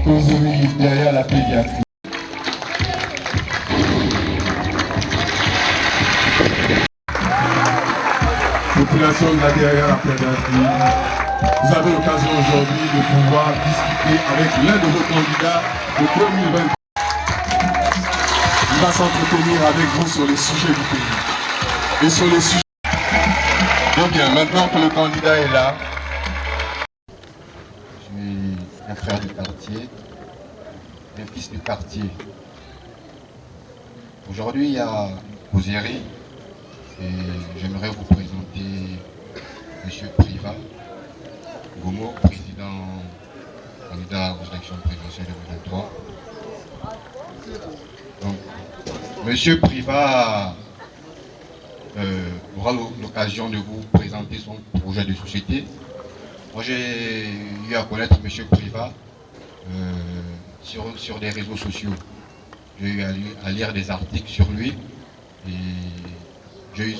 causerie derrière la pédiatrie. Population de la derrière la pédiatrie, vous avez l'occasion aujourd'hui de pouvoir discuter avec l'un de vos candidats de 2020. Il va s'entretenir avec vous sur les sujets du pays. Et sur les sujets... Donc bien, maintenant que le candidat est là, je suis un frère du quartier, un fils du quartier. Aujourd'hui, il y a causerie et j'aimerais vous présenter M. Priva Gomo, candidat aux élections présidentielles 2023. Donc, M. Priva aura l'occasion de vous présenter son projet de société. Moi, j'ai eu à connaître M. Priva sur des réseaux sociaux. J'ai eu à lire des articles sur lui et j'ai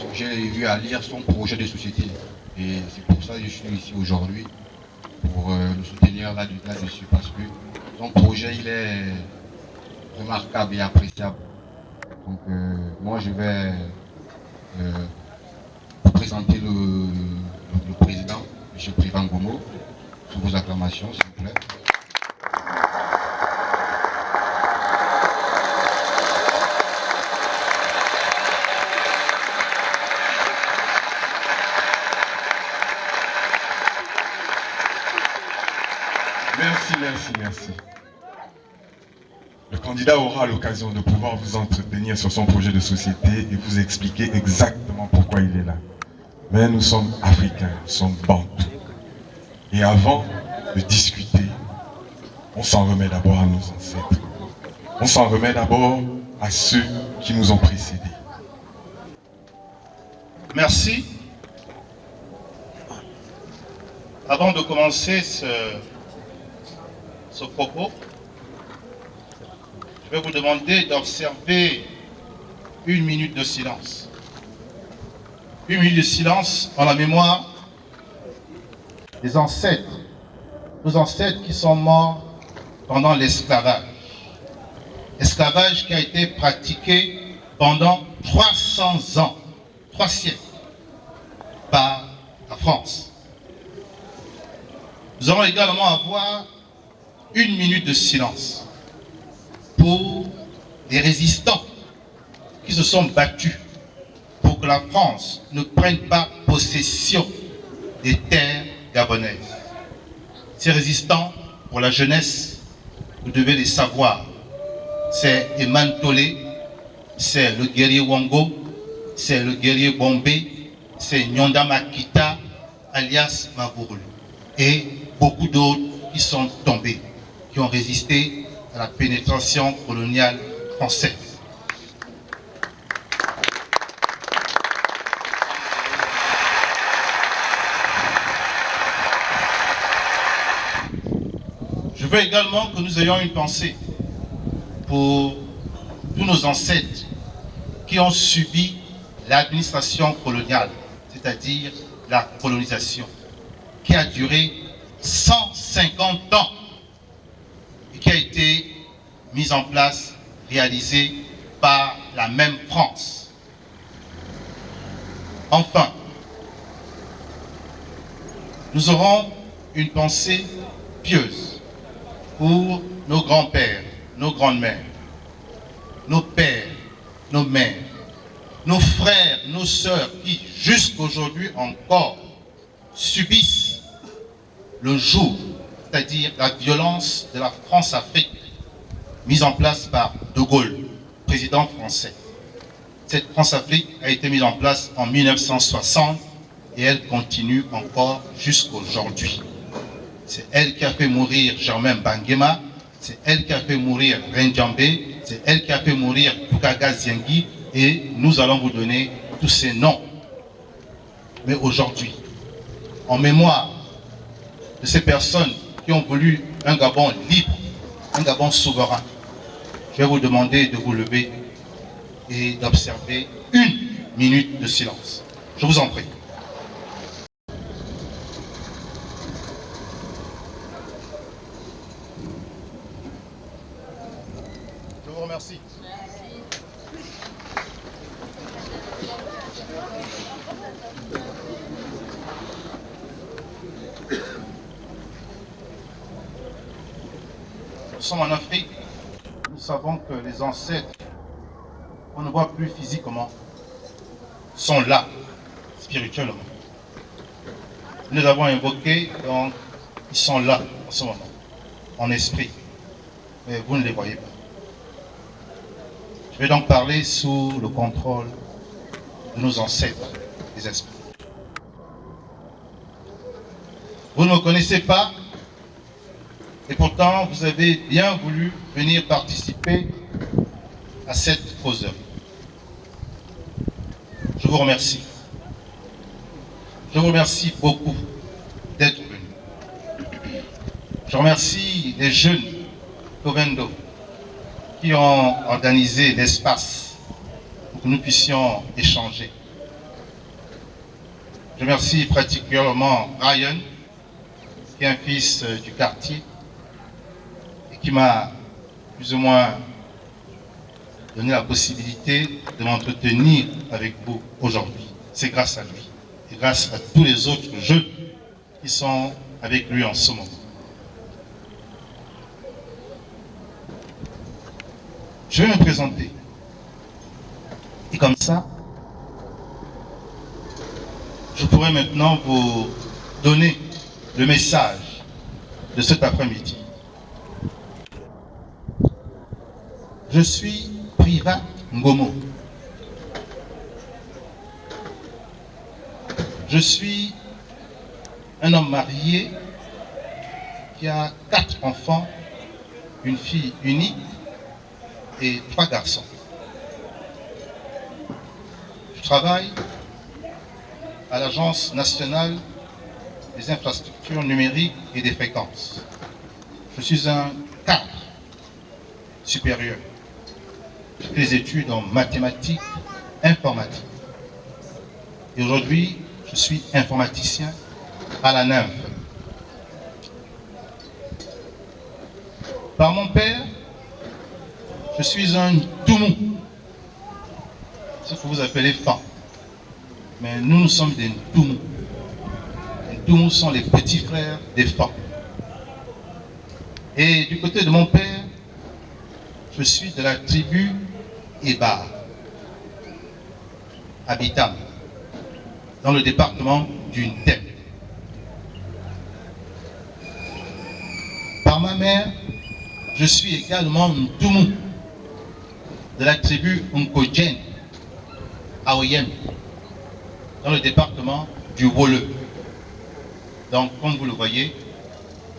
eu à lire son projet de société. Et c'est pour ça que je suis ici aujourd'hui, pour le soutenir là-dessus, parce que son projet, il est remarquable et appréciable. Donc, moi, je vais vous présenter le président, M. Priva Gomo, sous vos acclamations, s'il vous plaît. Merci. Le candidat aura l'occasion de pouvoir vous entretenir sur son projet de société et vous expliquer exactement pourquoi il est là. Mais nous sommes africains, nous sommes bantous. Et avant de discuter, on s'en remet d'abord à nos ancêtres. On s'en remet d'abord à ceux qui nous ont précédés. Merci. Avant de commencer ce propos, je vais vous demander d'observer 1 minute de silence. 1 minute de silence en la mémoire des ancêtres, nos ancêtres qui sont morts pendant l'esclavage. Esclavage qui a été pratiqué pendant 300 ans, 3 siècles, par la France. Nous allons également avoir 1 minute de silence pour les résistants qui se sont battus pour que la France ne prenne pas possession des terres gabonaises. Ces résistants, pour la jeunesse, vous devez les savoir. C'est Eman Tolé, c'est le guerrier Wango, c'est le guerrier Bombé, c'est Nyonda Makita, alias Mavourou, et beaucoup d'autres qui sont tombés, qui ont résisté à la pénétration coloniale française. Je veux également que nous ayons une pensée pour tous nos ancêtres qui ont subi l'administration coloniale, c'est-à-dire la colonisation, qui a duré 150 ans et qui a été mise en place, réalisée par la même France. Enfin, nous aurons une pensée pieuse pour nos grands-pères, nos grandes-mères, nos pères, nos mères, nos frères, nos sœurs qui, jusqu'aujourd'hui encore, subissent le joug, c'est-à-dire la violence de la France-Afrique, mise en place par De Gaulle, président français. Cette France-Afrique a été mise en place en 1960 et elle continue encore jusqu'aujourd'hui. C'est elle qui a fait mourir Germain Banguema, c'est elle qui a fait mourir Rendjambe, c'est elle qui a fait mourir Bukaga Ziengi, et nous allons vous donner tous ces noms. Mais aujourd'hui, en mémoire de ces personnes qui ont voulu un Gabon libre, un Gabon souverain, je vais vous demander de vous lever et d'observer 1 minute de silence. Je vous en prie. vous remercie. Nous sommes en Afrique. Nous savons que les ancêtres, on ne voit plus physiquement, sont là, spirituellement. Nous les avons invoqués, donc ils sont là en ce moment, en esprit. Mais vous ne les voyez pas. Je vais donc parler sous le contrôle de nos ancêtres, les esprits. Vous ne me connaissez pas, et pourtant vous avez bien voulu venir participer à cette causerie. Je vous remercie. Je vous remercie beaucoup d'être venus. Je remercie les jeunes Covendo qui ont organisé l'espace pour que nous puissions échanger. Je remercie particulièrement Ryan, qui est un fils du quartier et qui m'a plus ou moins donné la possibilité de m'entretenir avec vous aujourd'hui. C'est grâce à lui et grâce à tous les autres jeunes qui sont avec lui en ce moment. Je vais me présenter. Et comme ça, je pourrais maintenant vous donner le message de cet après-midi. Je suis Privat Ngomo. Je suis un homme marié qui a 4 enfants, une fille unique et 3 garçons. Je travaille à l'Agence nationale des infrastructures numériques et des fréquences. Je suis un cadre supérieur. J'ai fait des études en mathématiques, informatique. Et aujourd'hui, je suis informaticien à la NIMF. Par mon père, je suis un Toumou. C'est ce que vous appelez Fan. Mais nous sommes des Toumou. Les Toumou sont les petits frères des Fan. Et du côté de mon père, je suis de la tribu Eba, habitant dans le département du Ndem. Par ma mère, je suis également un Toumou de la tribu Nkodjen, à Oyem, dans le département du Woleu. Donc, comme vous le voyez,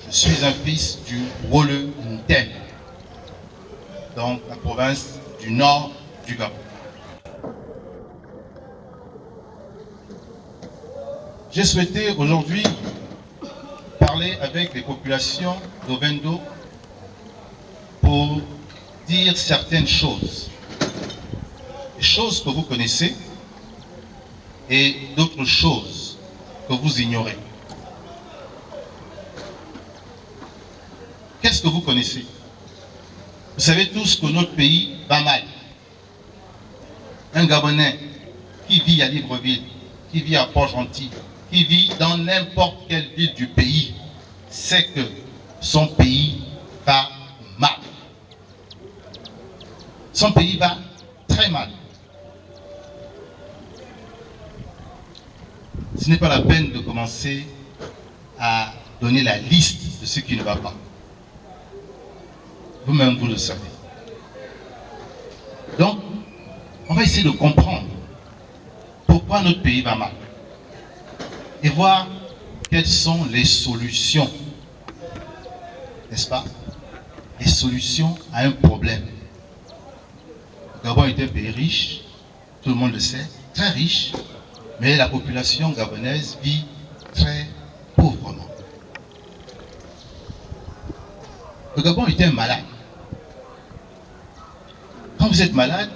je suis un fils du Woleu Ndem, donc la province du nord du Gabon. J'ai souhaité aujourd'hui parler avec les populations d'Ovendo pour dire certaines choses. Des choses que vous connaissez et d'autres choses que vous ignorez. Qu'est-ce que vous connaissez? Vous savez tous que notre pays va mal. Un Gabonais qui vit à Libreville, qui vit à Port-Gentil, qui vit dans n'importe quelle ville du pays, sait que son pays va mal. Son pays va très mal. Ce n'est pas la peine de commencer à donner la liste de ce qui ne va pas. Vous-même, vous le savez. Donc, on va essayer de comprendre pourquoi notre pays va mal. Et voir quelles sont les solutions. N'est-ce pas? Les solutions à un problème. Le Gabon est un pays riche, tout le monde le sait, très riche, mais la population gabonaise vit très pauvrement. Le Gabon est un malade. Quand vous êtes malade,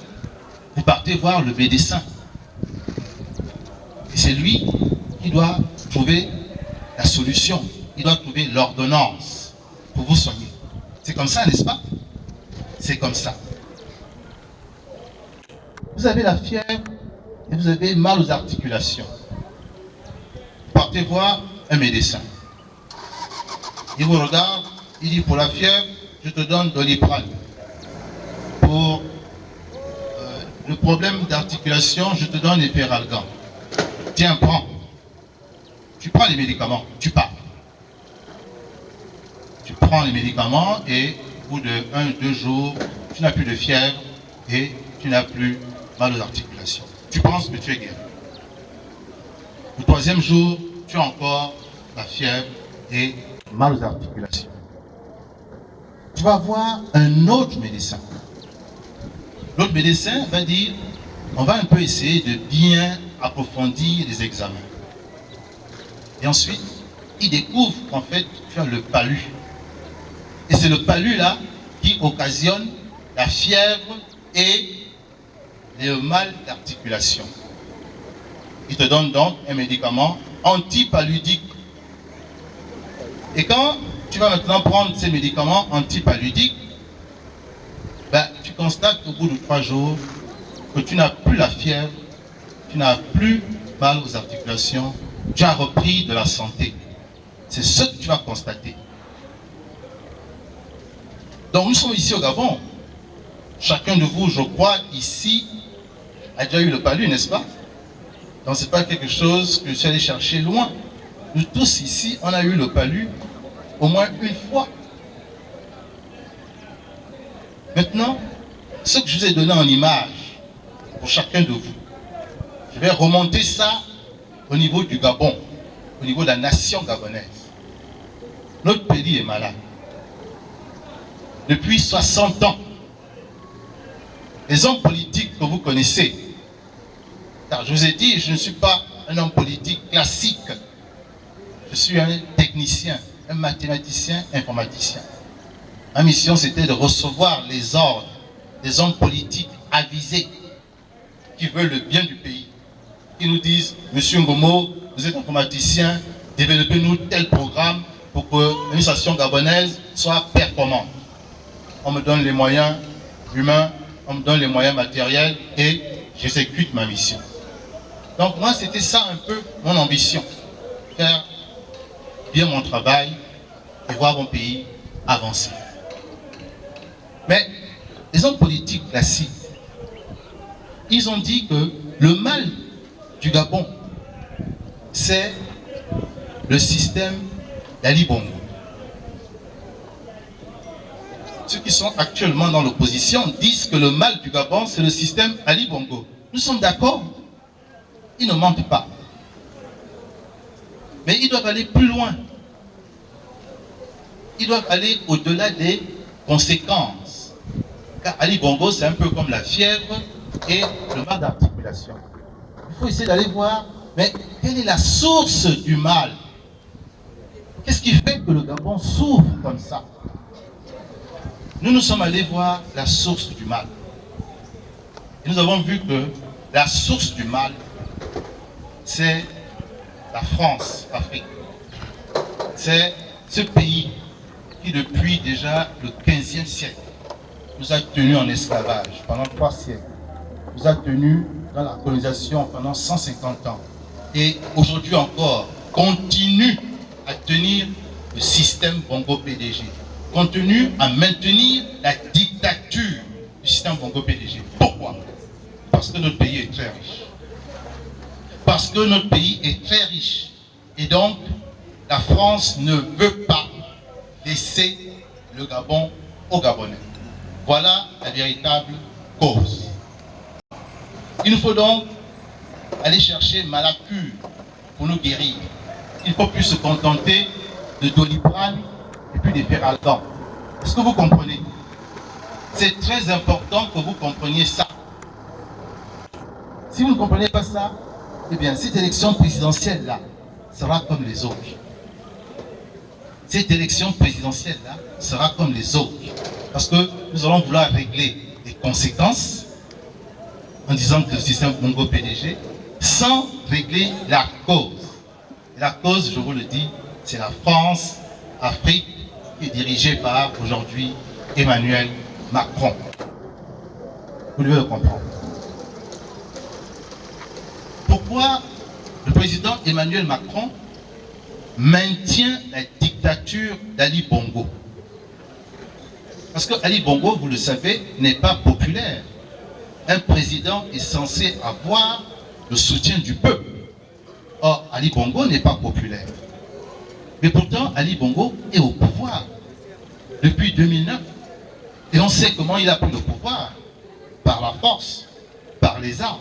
vous partez voir le médecin. Et c'est lui qui doit trouver la solution. Il doit trouver l'ordonnance pour vous soigner. C'est comme ça, n'est-ce pas? C'est comme ça. Vous avez la fièvre et vous avez mal aux articulations. Partez voir un médecin. Il vous regarde, il dit pour la fièvre, je te donne Doliprane. Pour le problème d'articulation, je te donne Efferalgan. Tiens, prends. Tu prends les médicaments, tu pars. Tu prends les médicaments et au bout de 1 ou 2 jours, tu n'as plus de fièvre et tu n'as plus mal aux articulations. Tu penses que tu es guéri. Le 3e jour, tu as encore la fièvre et mal aux articulations. Tu vas voir un autre médecin. L'autre médecin va dire, on va un peu essayer de bien approfondir les examens. Et ensuite, il découvre qu'en fait, tu as le palu. Et c'est le palu là qui occasionne la fièvre et le mal d'articulation. Il te donne donc un médicament antipaludique. Et quand tu vas maintenant prendre ces médicaments antipaludiques, ben, tu constates au bout de 3 jours que tu n'as plus la fièvre, tu n'as plus mal aux articulations, tu as repris de la santé. C'est ce que tu vas constater. Donc nous sommes ici au Gabon. Chacun de vous, je crois, ici, a déjà eu le palu, n'est-ce pas? Donc ce n'est pas quelque chose que je suis allé chercher loin. Nous tous ici, on a eu le palu au moins une fois. Maintenant, ce que je vous ai donné en image, pour chacun de vous, je vais remonter ça au niveau du Gabon, au niveau de la nation gabonaise. Notre pays est malade. Depuis 60 ans, les hommes politiques que vous connaissez, car je vous ai dit, je ne suis pas un homme politique classique, je suis un technicien, un mathématicien, informaticien. Ma mission, c'était de recevoir les ordres des hommes politiques avisés qui veulent le bien du pays. Ils nous disent, Monsieur Ngomo, vous êtes informaticien, développez-nous tel programme pour que l'administration gabonaise soit performante. On me donne les moyens humains, on me donne les moyens matériels et j'exécute ma mission. Donc moi, c'était ça un peu mon ambition. Faire bien mon travail et voir mon pays avancer. Mais les hommes politiques classiques, ils ont dit que le mal du Gabon, c'est le système d'Ali Bongo. Ceux qui sont actuellement dans l'opposition disent que le mal du Gabon, c'est le système Ali Bongo. Nous sommes d'accord. Ils ne mentent pas. Mais ils doivent aller plus loin. Ils doivent aller au-delà des conséquences. Car Ali Bongo, c'est un peu comme la fièvre et le mal d'articulation. Il faut essayer d'aller voir, mais quelle est la source du mal? Qu'est-ce qui fait que le Gabon souffre comme ça? Nous sommes allés voir la source du mal. Et nous avons vu que la source du mal, c'est la France, l'Afrique. C'est ce pays qui, depuis déjà le 15e siècle, nous a tenus en esclavage pendant 3 siècles. Nous a tenus dans la colonisation pendant 150 ans. Et aujourd'hui encore, continue à tenir le système Bongo PDG. Continue à maintenir la dictature du système Bongo PDG. Pourquoi? Parce que notre pays est très riche. Parce que notre pays est très riche. Et donc, la France ne veut pas laisser le Gabon aux Gabonais. Voilà la véritable cause. Il nous faut donc aller chercher Malacure pour nous guérir. Il ne faut plus se contenter de Doliprane et puis de Feralgan. Est-ce que vous comprenez? C'est très important que vous compreniez ça. Si vous ne comprenez pas ça, eh bien, cette élection présidentielle-là sera comme les autres. Cette élection présidentielle-là sera comme les autres. Parce que nous allons vouloir régler les conséquences en disant que le système Bongo PDG, sans régler la cause. Et la cause, je vous le dis, c'est la France, Afrique, qui est dirigée par aujourd'hui Emmanuel Macron. Vous devez le comprendre. pourquoi le président Emmanuel Macron maintient la dictature d'Ali Bongo. Parce que Ali Bongo, vous le savez, n'est pas populaire. Un président est censé avoir le soutien du peuple. Or, Ali Bongo n'est pas populaire. Mais pourtant, Ali Bongo est au pouvoir depuis 2009. Et on sait comment il a pris le pouvoir. Par la force, par les armes.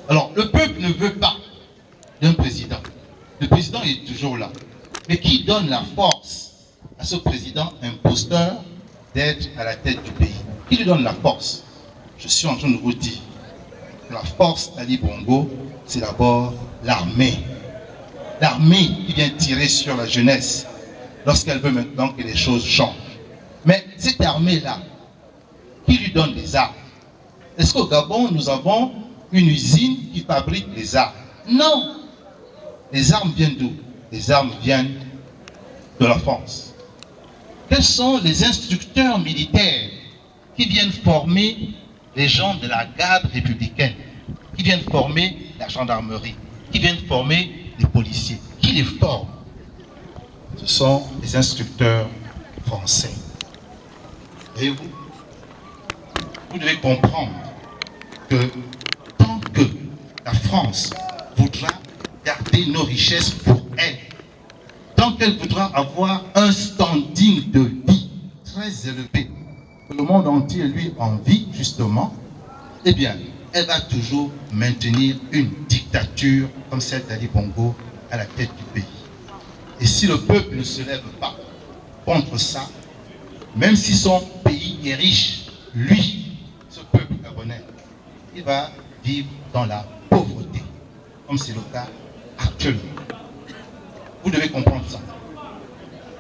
Alors, le peuple ne veut pas d'un président. Le président est toujours là. Mais qui donne la force à ce président imposteur d'être à la tête du pays? Qui lui donne la force? Je suis en train de vous dire que la force d'Ali Bongo, c'est d'abord l'armée. L'armée qui vient tirer sur la jeunesse lorsqu'elle veut maintenant que les choses changent. Mais cette armée-là, qui lui donne les armes? Est-ce qu'au Gabon, nous avons une usine qui fabrique les armes? Non. Les armes viennent d'où? Les armes viennent de la France. Quels sont les instructeurs militaires qui viennent former les gens de la garde républicaine, qui viennent former la gendarmerie, qui viennent former les policiers? Qui les forme? Ce sont les instructeurs français. Voyez-vous, vous devez comprendre que tant que la France voudra garder nos richesses pour elle, tant qu'elle voudra avoir un standing de vie très élevé, que le monde entier lui envie justement, eh bien, elle va toujours maintenir une dictature comme celle d'Ali Bongo à la tête du pays. Et si le peuple ne se lève pas contre ça, même si son pays est riche, lui, ce peuple gabonais, il va vivre dans la pauvreté, comme c'est le cas actuellement. Vous devez comprendre ça.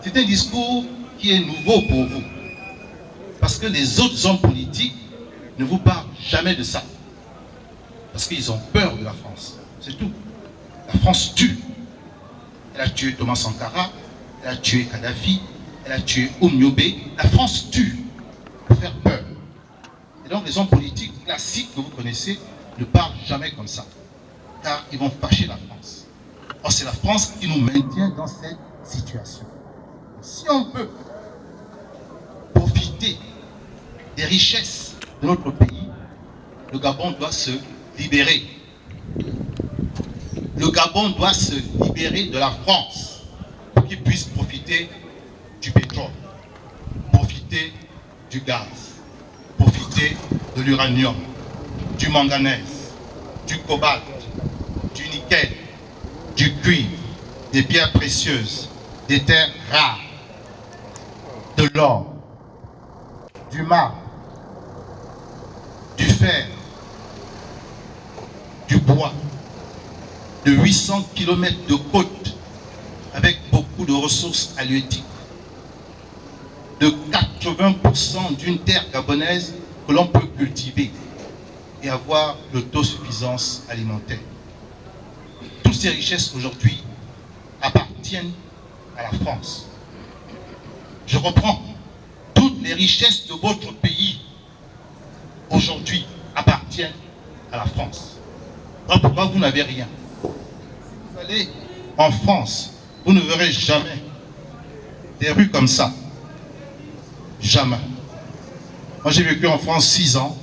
C'est un discours qui est nouveau pour vous. Parce que les autres hommes politiques ne vous parlent jamais de ça. Parce qu'ils ont peur de la France. C'est tout. La France tue. Elle a tué Thomas Sankara, elle a tué Kadhafi, elle a tué Oumyobé. La France tue pour faire peur. Et donc les hommes politiques classiques que vous connaissez ne parlent jamais comme ça. Car ils vont fâcher la France. Or c'est la France qui nous maintient dans cette situation. Si on peut profiter des richesses de notre pays, le Gabon doit se libérer. Le Gabon doit se libérer de la France pour qu'il puisse profiter du pétrole, profiter du gaz, profiter de l'uranium, du manganèse, du cobalt, du nickel, du cuivre, des pierres précieuses, des terres rares, de l'or, du marbre, du fer, du bois, de 800 km de côte avec beaucoup de ressources halieutiques, de 80% d'une terre gabonaise que l'on peut cultiver et avoir l'autosuffisance alimentaire. Toutes ces richesses aujourd'hui appartiennent à la France. Je reprends, toutes les richesses de votre pays aujourd'hui appartiennent à la France. Alors pourquoi vous n'avez rien? Vous allez en France, vous ne verrez jamais des rues comme ça. Jamais. Moi j'ai vécu en France 6 ans.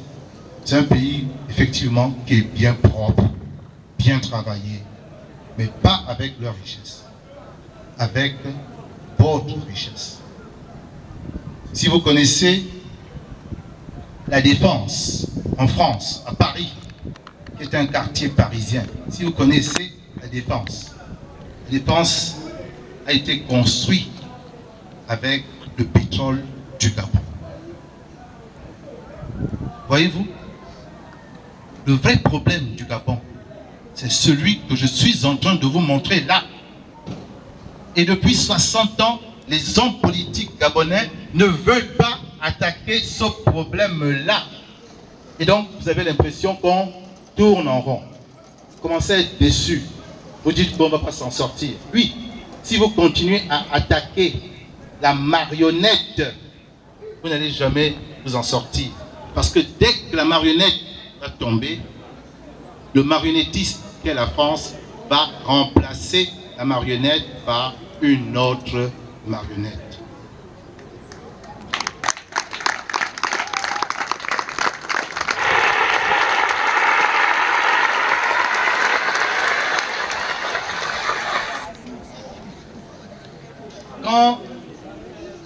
C'est un pays effectivement qui est bien propre, bien travaillé, mais pas avec leur richesse, avec votre richesse. Si vous connaissez la Défense en France, à Paris, qui est un quartier parisien, si vous connaissez la Défense a été construite avec le pétrole du Gabon. Voyez-vous, le vrai problème du Gabon, c'est celui que je suis en train de vous montrer là. Et depuis 60 ans, les hommes politiques gabonais ne veulent pas attaquer ce problème-là. Et donc, vous avez l'impression qu'on tourne en rond. Vous commencez à être déçu. Vous dites qu'on ne va pas s'en sortir. Oui, si vous continuez à attaquer la marionnette, vous n'allez jamais vous en sortir. Parce que dès que la marionnette va tomber, le marionnettisme qu'est la France va remplacer la marionnette par une autre marionnette. Quand,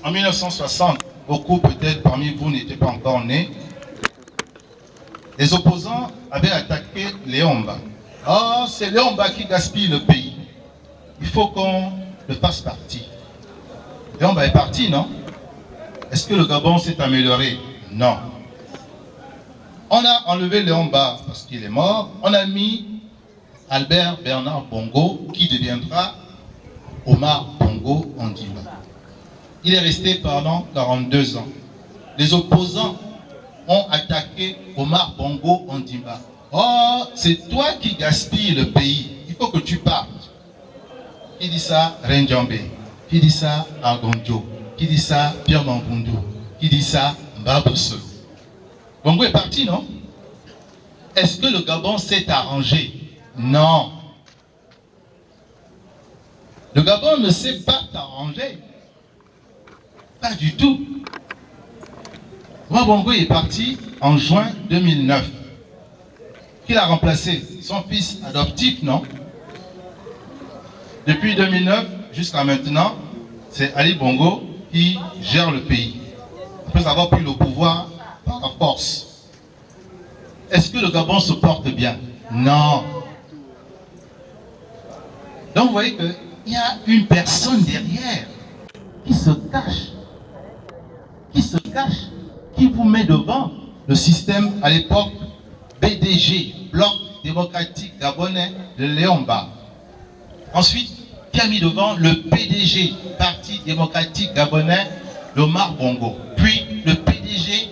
en 1960, beaucoup peut-être parmi vous n'étaient pas encore nés, les opposants avaient attaqué Léomba. Oh, c'est Léomba qui gaspille le pays. Il faut qu'on le fasse partie. Léomba est parti, non? Est-ce que le Gabon s'est amélioré? Non. On a enlevé Léomba parce qu'il est mort. On a mis Albert Bernard Bongo qui deviendra Omar Bongo Ondimba. Il est resté pendant 42 ans. Les opposants ont attaqué Omar Bongo Ondimba. Oh, c'est toi qui gaspilles le pays. Il faut que tu partes. Qui dit ça? Renjambe. Qui dit ça? Argonjo. Qui dit ça? Pierre Mambundu. Qui dit ça? Mbabosso. Bongo est parti, non? Est-ce que le Gabon s'est arrangé? Non. Le Gabon ne s'est pas arrangé. Pas du tout. Omar Bongo est parti en juin 2009. Qui l'a remplacé? Son fils adoptif, non? Depuis 2009 jusqu'à maintenant, c'est Ali Bongo qui gère le pays. Après avoir pris le pouvoir par la force. Est-ce que le Gabon se porte bien? Non. Donc vous voyez qu'il y a une personne derrière qui se cache. Qui vous met devant le système à l'époque BDG, Bloc démocratique gabonais de Léomba. Ensuite, qui a mis devant le PDG, Parti démocratique gabonais d'Omar Bongo. Puis le PDG,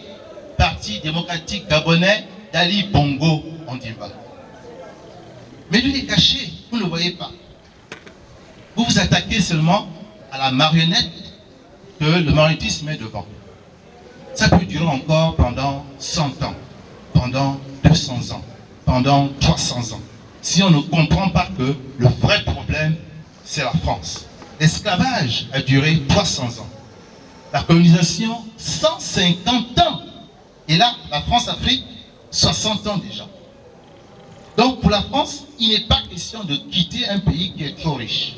Parti démocratique gabonais d'Ali Bongo Ondimba. Mais lui est caché, vous ne le voyez pas. Vous vous attaquez seulement à la marionnette que le marionnettisme met devant. Ça peut durer encore pendant 100 ans, pendant 200 ans, pendant 300 ans. Si on ne comprend pas que le vrai problème, c'est la France. L'esclavage a duré 300 ans. La colonisation, 150 ans. Et là, la France-Afrique, 60 ans déjà. Donc pour la France, il n'est pas question de quitter un pays qui est trop riche.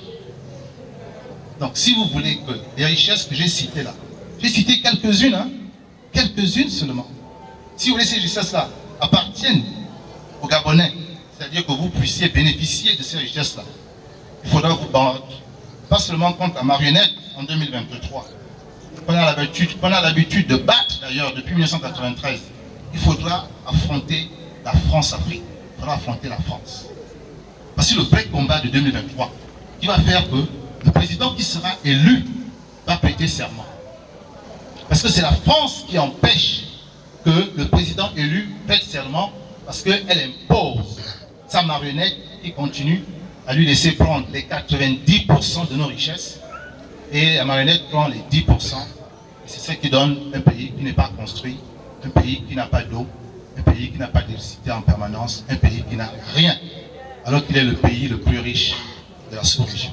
Donc si vous voulez que les richesses que j'ai citées là, j'ai cité quelques-unes, hein, quelques-unes seulement. Si vous voulez ces richesses-là appartiennent aux Gabonais, c'est-à-dire que vous puissiez bénéficier de ces richesses-là, il faudra vous battre, pas seulement contre la marionnette en 2023. On a l'habitude de battre d'ailleurs depuis 1993. Il faudra affronter la France-Afrique. Il faudra affronter la France. Parce que le vrai combat de 2023, qui va faire que le président qui sera élu va prêter serment. Parce que c'est la France qui empêche que le président élu prête serment, parce qu'elle impose sa marionnette qui continue à lui laisser prendre les 90% de nos richesses, et la marionnette prend les 10%. C'est ce qui donne un pays qui n'est pas construit, un pays qui n'a pas d'eau, un pays qui n'a pas d'électricité en permanence, un pays qui n'a rien, alors qu'il est le pays le plus riche de la sous-région.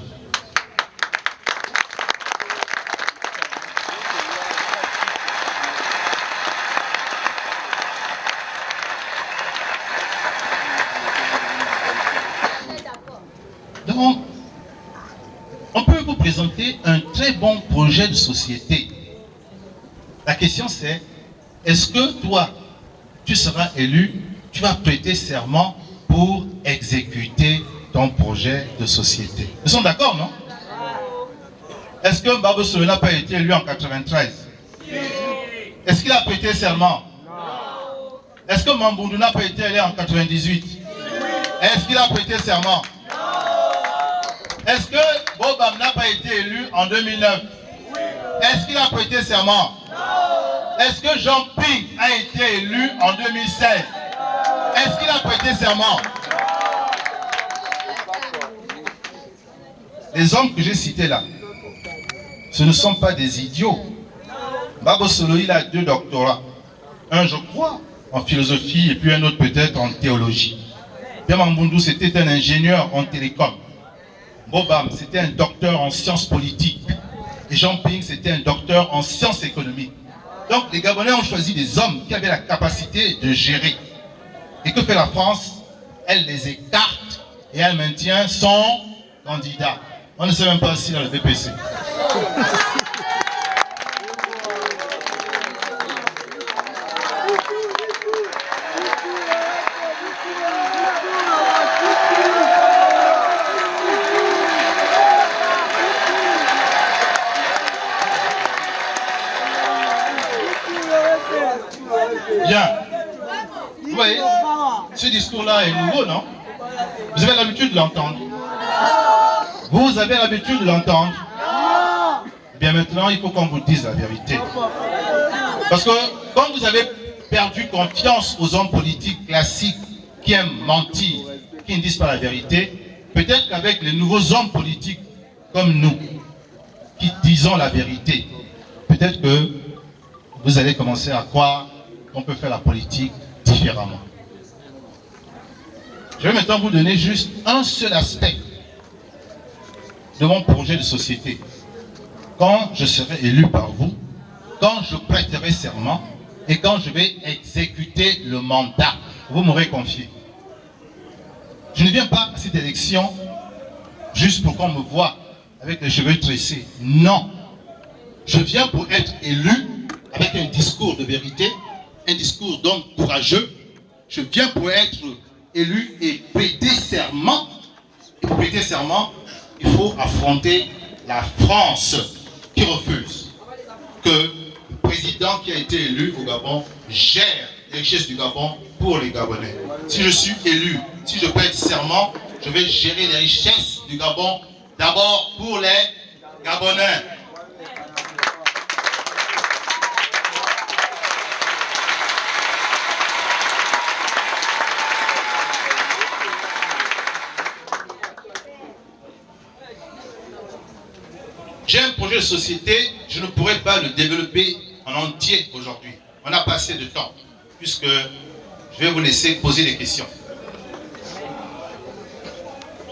Donc, on peut vous présenter un très bon projet de société. La question c'est, est-ce que toi, tu seras élu, tu vas prêter serment pour exécuter ton projet de société? Nous sommes d'accord, non? Est-ce que Mbabosso n'a pas été élu en 93? Est-ce qu'il a prêté serment? Est-ce que Mambundu n'a pas été élu en 98? Est-ce qu'il a prêté serment? Est-ce que Bobam n'a pas été élu en 2009? Est-ce qu'il a prêté serment? Est-ce que Jean Ping a été élu en 2016? Est-ce qu'il a prêté serment? Les hommes que j'ai cités là, ce ne sont pas des idiots. Mbabosso, il a 2 doctorats. Un, je crois, en philosophie et puis un autre peut-être en théologie. Biamambundu, c'était un ingénieur en télécom. Bobam, c'était un docteur en sciences politiques. Et Jean Ping, c'était un docteur en sciences économiques. Donc les Gabonais ont choisi des hommes qui avaient la capacité de gérer. Et que fait la France? Elle les écarte et elle maintient son candidat. On ne sait même pas s'il a le BPC. Bien. Vous voyez, ce discours-là est nouveau, non? Vous avez l'habitude de l'entendre. Vous avez l'habitude de l'entendre. Bien maintenant, il faut qu'on vous dise la vérité. Parce que quand vous avez perdu confiance aux hommes politiques classiques qui aiment mentir, qui ne disent pas la vérité, peut-être qu'avec les nouveaux hommes politiques comme nous, qui disons la vérité, peut-être que vous allez commencer à croire qu'on peut faire la politique différemment. Je vais maintenant vous donner juste un seul aspect de mon projet de société. Quand je serai élu par vous, quand je prêterai serment et quand je vais exécuter le mandat, vous m'aurez confié. Je ne viens pas à cette élection juste pour qu'on me voie avec les cheveux tressés. Non. Je viens pour être élu avec un discours de vérité, un discours d'homme courageux. Je viens pour être élu et prêter serment. Et pour prêter serment, il faut affronter la France qui refuse que le président qui a été élu au Gabon gère les richesses du Gabon pour les Gabonais. Si je suis élu, si je prête serment, je vais gérer les richesses du Gabon d'abord pour les Gabonais. J'ai un projet de société, je ne pourrais pas le développer en entier aujourd'hui. On n'a pas assez de temps, puisque je vais vous laisser poser des questions.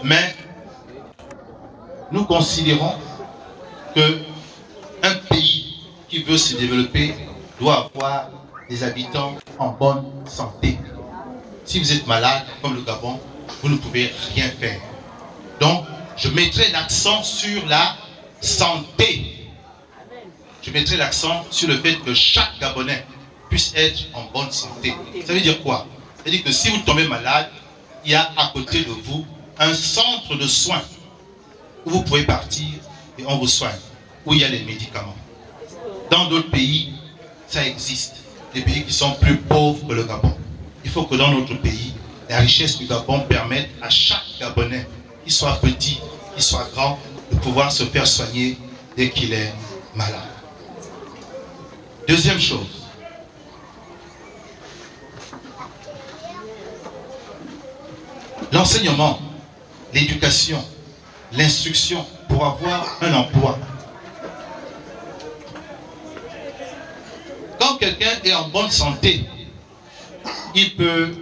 Mais nous considérons qu'un pays qui veut se développer doit avoir des habitants en bonne santé. Si vous êtes malade, comme le Gabon, vous ne pouvez rien faire. Donc, je mettrai l'accent sur la santé. Je mettrai l'accent sur le fait que chaque Gabonais puisse être en bonne santé. Ça veut dire quoi? Ça veut dire que si vous tombez malade, il y a à côté de vous un centre de soins où vous pouvez partir et on vous soigne, où il y a les médicaments. Dans d'autres pays, ça existe. Des pays qui sont plus pauvres que le Gabon. Il faut que dans notre pays, la richesse du Gabon permette à chaque Gabonais, qu'il soit petit, qu'il soit grand, de pouvoir se faire soigner dès qu'il est malade. Deuxième chose, l'enseignement, l'éducation, l'instruction pour avoir un emploi. Quand quelqu'un est en bonne santé, il peut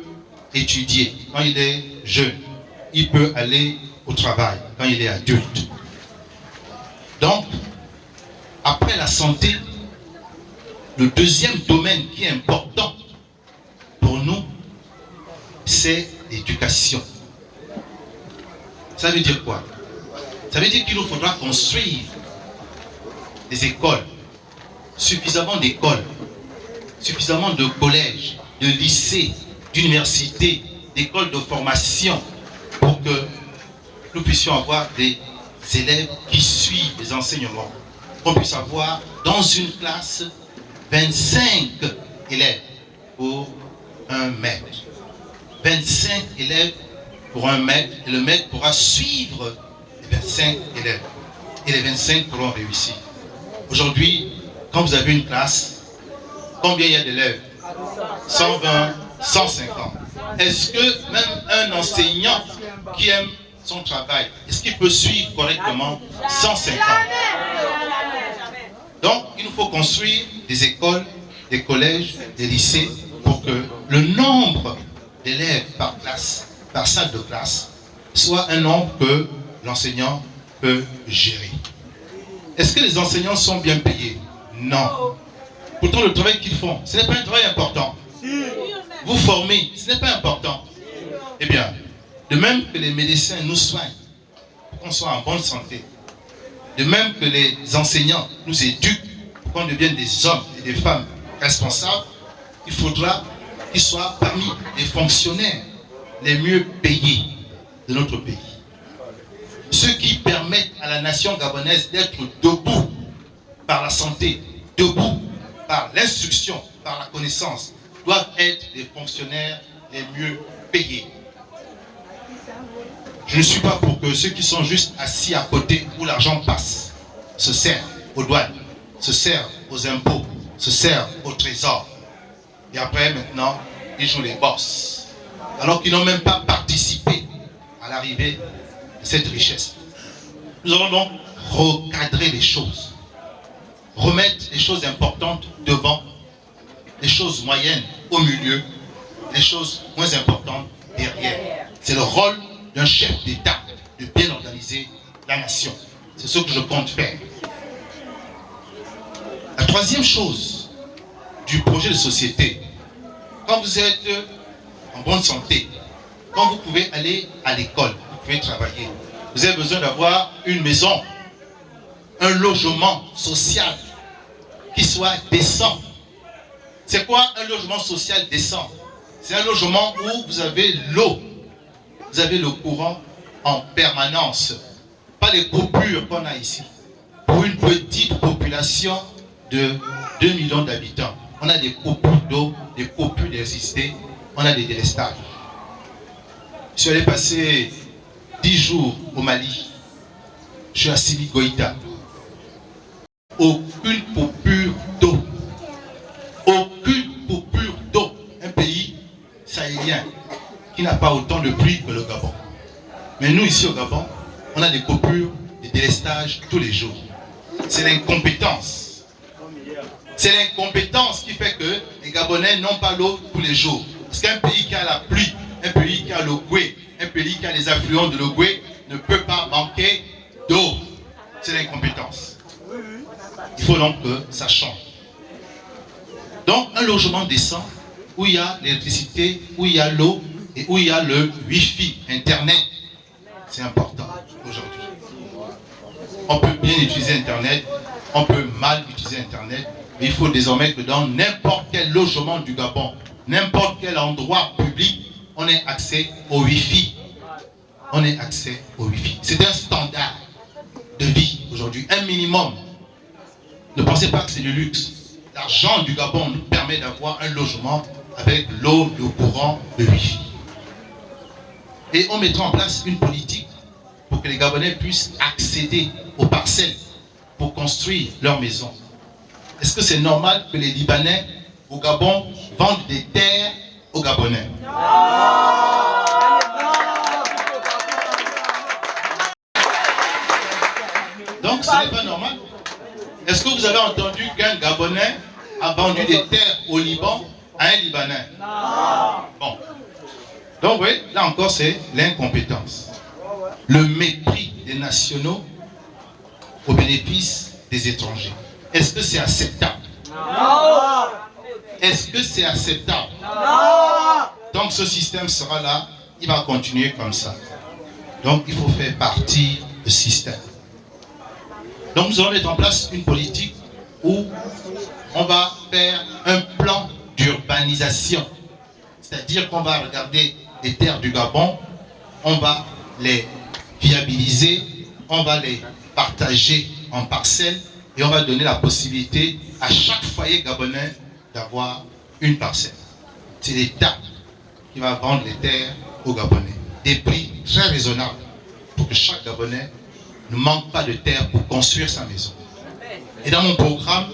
étudier quand il est jeune, il peut aller au travail quand il est adulte. Donc, après la santé, le deuxième domaine qui est important pour nous, c'est l'éducation. Ça veut dire quoi? Ça veut dire qu'il nous faudra construire des écoles, suffisamment d'écoles, suffisamment de collèges, de lycées, d'universités, d'écoles de formation pour que nous puissions avoir des élèves qui suivent les enseignements. Qu'on puisse avoir dans une classe 25 élèves pour un maître. 25 élèves pour un maître, et le maître pourra suivre les 25 élèves. Et les 25 pourront réussir. Aujourd'hui, quand vous avez une classe, combien il y a d'élèves? 120, 150. Est-ce que même un enseignant qui aime son travail, est-ce qu'il peut suivre correctement 150? Donc, il nous faut construire des écoles, des collèges, des lycées pour que le nombre d'élèves par classe par salle de classe soit un nombre que l'enseignant peut gérer. Est-ce que les enseignants sont bien payés? Non. Pourtant, le travail qu'ils font, ce n'est pas un travail important. Vous formez, ce n'est pas important. Eh bien, de même que les médecins nous soignent pour qu'on soit en bonne santé, de même que les enseignants nous éduquent pour qu'on devienne des hommes et des femmes responsables, il faudra qu'ils soient parmi les fonctionnaires les mieux payés de notre pays. Ceux qui permettent à la nation gabonaise d'être debout par la santé, debout par l'instruction, par la connaissance, doivent être les fonctionnaires les mieux payés. Je ne suis pas pour que ceux qui sont juste assis à côté où l'argent passe se servent aux douanes, se servent aux impôts, se servent au trésor. Et après, maintenant, ils jouent les boss. Alors qu'ils n'ont même pas participé à l'arrivée de cette richesse. Nous allons donc recadrer les choses. Remettre les choses importantes devant, les choses moyennes au milieu, les choses moins importantes derrière. C'est le rôle d'un chef d'État de bien organiser la nation. C'est ce que je compte faire. La troisième chose du projet de société, quand vous êtes en bonne santé, quand vous pouvez aller à l'école, vous pouvez travailler, vous avez besoin d'avoir une maison, un logement social qui soit décent. C'est quoi un logement social décent? C'est un logement où vous avez l'eau, vous avez le courant en permanence, pas les coupures qu'on a ici. Pour une petite population de 2 millions d'habitants, on a des coupures d'eau, des coupures d'électricité, on a des délestages. Je suis allé passer 10 jours au Mali. Je suis à Simi Goïta. Aucune coupure d'eau. Aucune coupure d'eau. Un pays sahélien qui n'a pas autant de pluie que le Gabon. Mais nous, ici au Gabon, on a des coupures, des délestages tous les jours. C'est l'incompétence. C'est l'incompétence qui fait que les Gabonais n'ont pas l'eau tous les jours. Parce qu'un pays qui a la pluie, un pays qui a le Goué, un pays qui a les affluents de le Goué ne peut pas manquer d'eau. C'est l'incompétence. Il faut donc que ça change. Donc un logement décent où il y a l'électricité, où il y a l'eau et où il y a le Wi-Fi, Internet, c'est important aujourd'hui. On peut bien utiliser Internet, on peut mal utiliser Internet, mais il faut désormais que dans n'importe quel logement du Gabon, n'importe quel endroit public, on ait accès au Wi-Fi. On ait accès au Wi-Fi. C'est un standard de vie aujourd'hui, un minimum. Ne pensez pas que c'est du luxe. L'argent du Gabon nous permet d'avoir un logement avec l'eau, le courant, le Wi-Fi. Et on mettra en place une politique pour que les Gabonais puissent accéder aux parcelles pour construire leur maison. Est-ce que c'est normal que les Libanais au Gabon vendent des terres aux Gabonais? Donc ce n'est pas normal. Est-ce que vous avez entendu qu'un Gabonais a vendu des terres au Liban à un Libanais? Bon. Donc vous voyez, là encore c'est l'incompétence. Le mépris des nationaux au bénéfice des étrangers. Est-ce que c'est acceptable? Non. Est-ce que c'est acceptable? Non. Donc ce système sera là, il va continuer comme ça. Donc il faut faire partie du système. Donc nous allons mettre en place une politique où on va faire un plan d'urbanisation. C'est-à-dire qu'on va regarder les terres du Gabon, on va les viabiliser, on va les partager en parcelles et on va donner la possibilité à chaque foyer gabonais d'avoir une parcelle. C'est l'État qui va vendre les terres aux Gabonais. Des prix très raisonnables pour que chaque Gabonais ne manque pas de terre pour construire sa maison. Et dans mon programme,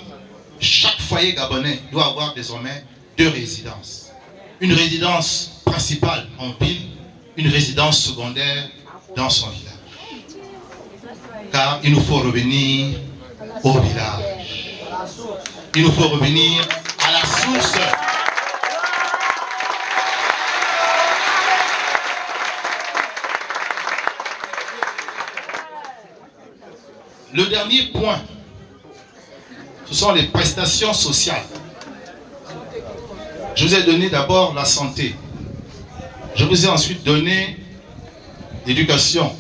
chaque foyer gabonais doit avoir désormais 2 résidences. Une résidence principale en ville, une résidence secondaire dans son village. Car il nous faut revenir au village. Il nous faut revenir à la source. Le dernier point, ce sont les prestations sociales. Je vous ai donné d'abord la santé. Je vous ai ensuite donné l'éducation.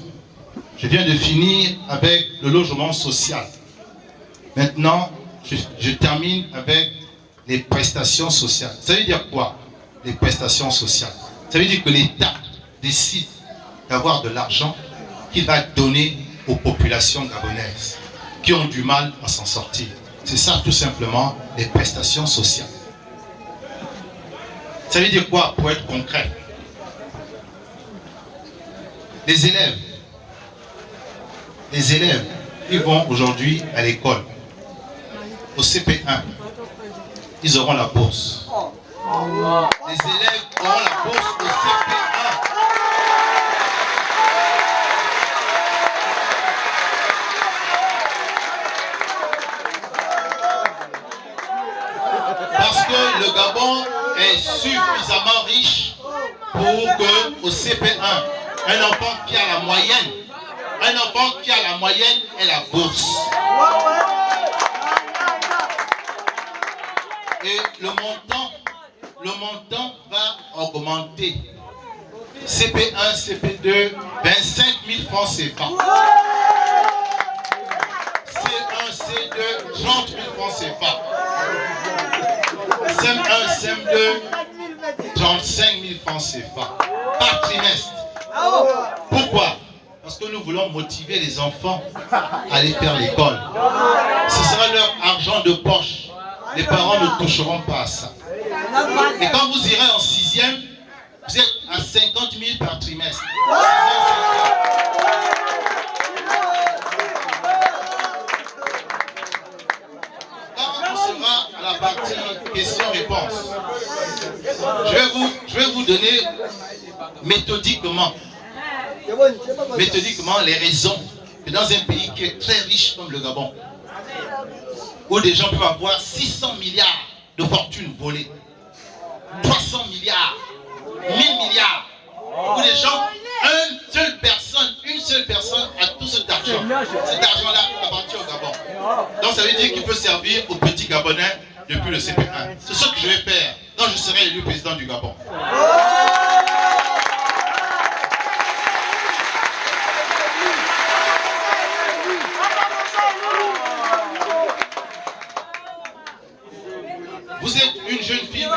Je viens de finir avec le logement social. Maintenant, je termine avec les prestations sociales. Ça veut dire quoi, les prestations sociales? Ça veut dire que l'État décide d'avoir de l'argent qu'il va donner aux populations gabonaises qui ont du mal à s'en sortir. C'est ça tout simplement les prestations sociales. Ça veut dire quoi pour être concret? Les élèves, ils vont aujourd'hui à l'école, au CP1, ils auront la bourse. Les élèves auront la bourse au CP1. Parce que le Gabon est suffisamment riche pour que au CP1, un enfant qui a la moyenne ait la bourse. Et le montant va augmenter. CP1, CP2, 25 000 francs CFA. C1, C2, 30 000 francs CFA. CM1, CM2, 35 000 francs CFA par trimestre. Pourquoi? Parce que nous voulons motiver les enfants à aller faire l'école. Ce sera leur argent de poche. Les parents ne toucheront pas à ça. Et quand vous irez en 6e, vous êtes à 50 000 par trimestre. Quand on sera à la partie questions-réponses, je vais vous donner méthodiquement les raisons que dans un pays qui est très riche comme le Gabon, où des gens peuvent avoir 600 milliards de fortune volée, 300 milliards, 1000 milliards, où des gens, une seule personne a tout cet argent. Cet argent-là appartient au Gabon. Donc ça veut dire qu'il peut servir aux petits Gabonais depuis le CP1. C'est ce que je vais faire quand je serai élu président du Gabon. Vous êtes une jeune fille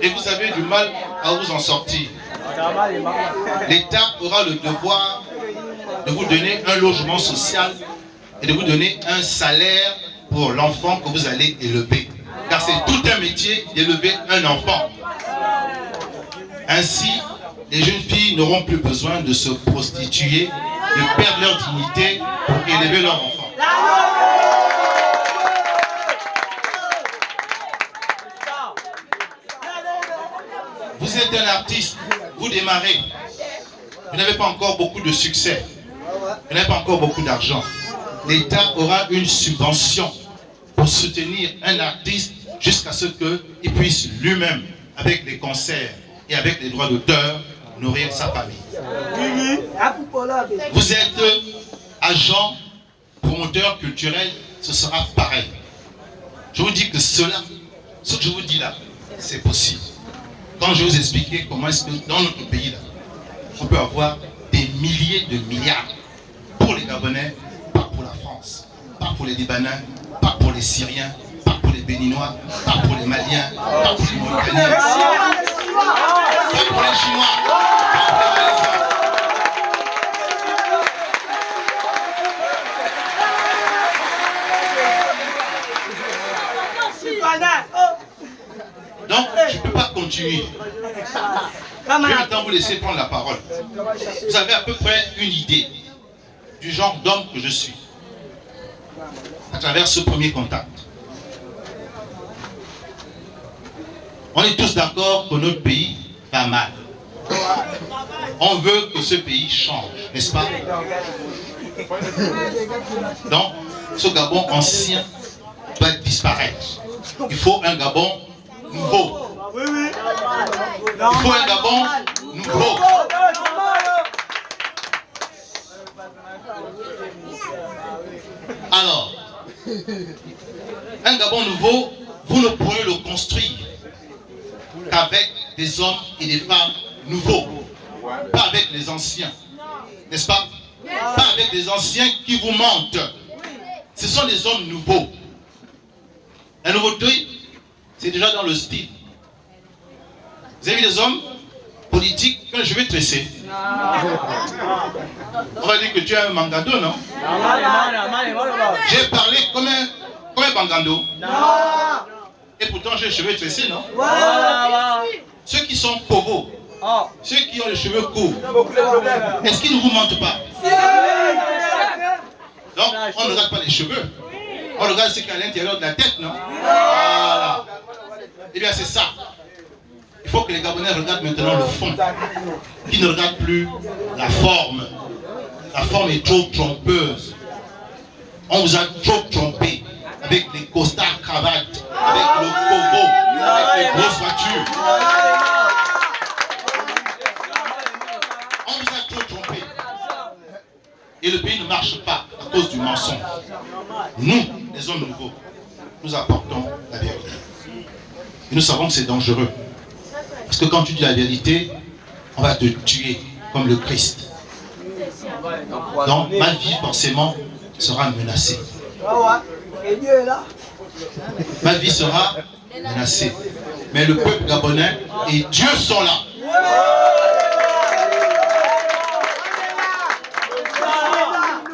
et vous avez du mal à vous en sortir. L'État aura le devoir de vous donner un logement social et de vous donner un salaire pour l'enfant que vous allez élever. Car c'est tout un métier d'élever un enfant. Ainsi, les jeunes filles n'auront plus besoin de se prostituer, de perdre leur dignité pour élever leur enfant. Vous êtes un artiste, vous démarrez, vous n'avez pas encore beaucoup de succès, vous n'avez pas encore beaucoup d'argent. L'État aura une subvention pour soutenir un artiste jusqu'à ce qu'il puisse lui-même, avec les concerts et avec les droits d'auteur, nourrir sa famille. Vous êtes agent, promoteur culturel, ce sera pareil. Je vous dis que ce que je vous dis là, c'est possible. Quand je vais vous expliquer comment est-ce que dans notre pays là, on peut avoir des milliers de milliards pour les Gabonais, pas pour la France, pas pour les Libanais, pas pour les Syriens, pas pour les Béninois, pas pour les Maliens, pas pour les Mauritaniens, pas pour les Chinois, pas pour les Malaisiens. Donc, je ne peux pas continuer. Je vais maintenant vous laisser prendre la parole. Vous avez à peu près une idée du genre d'homme que je suis à travers ce premier contact. On est tous d'accord que notre pays va mal. On veut que ce pays change, n'est-ce pas? Donc, ce Gabon ancien doit disparaître. Il faut un Gabon nouveau. Il faut un Gabon nouveau. Alors, un Gabon nouveau, vous ne pourrez le construire qu'avec des hommes et des femmes nouveaux, pas avec les anciens, n'est-ce pas? Pas avec des anciens qui vous mentent. Ce sont des hommes nouveaux. La nouveauté, c'est déjà dans le style. Vous avez vu des hommes politiques, quand je vais tresser, on va dire que tu es un mangando, non? J'ai parlé comme un mangando. Et pourtant j'ai les cheveux tressés, non? Ceux qui sont pauvres, ceux qui ont les cheveux courts, est-ce qu'ils ne vous mentent pas? Donc on ne regarde pas les cheveux, on regarde ce qu'il y a à l'intérieur de la tête, non? Voilà. Eh bien c'est ça. Il faut que les Gabonais regardent maintenant le fond, qu'ils ne regardent plus la forme. La forme est trop trompeuse. On vous a trop trompé avec les costards cravates, avec le Congo, avec les grosses voitures. On vous a trop trompé. Et le pays ne marche pas à cause du mensonge. Nous, les hommes nouveaux, nous apportons la vérité. Et nous savons que c'est dangereux. Parce que quand tu dis la vérité, on va te tuer comme le Christ. Donc ma vie forcément sera menacée. Ma vie sera menacée. Mais le peuple gabonais et Dieu sont là.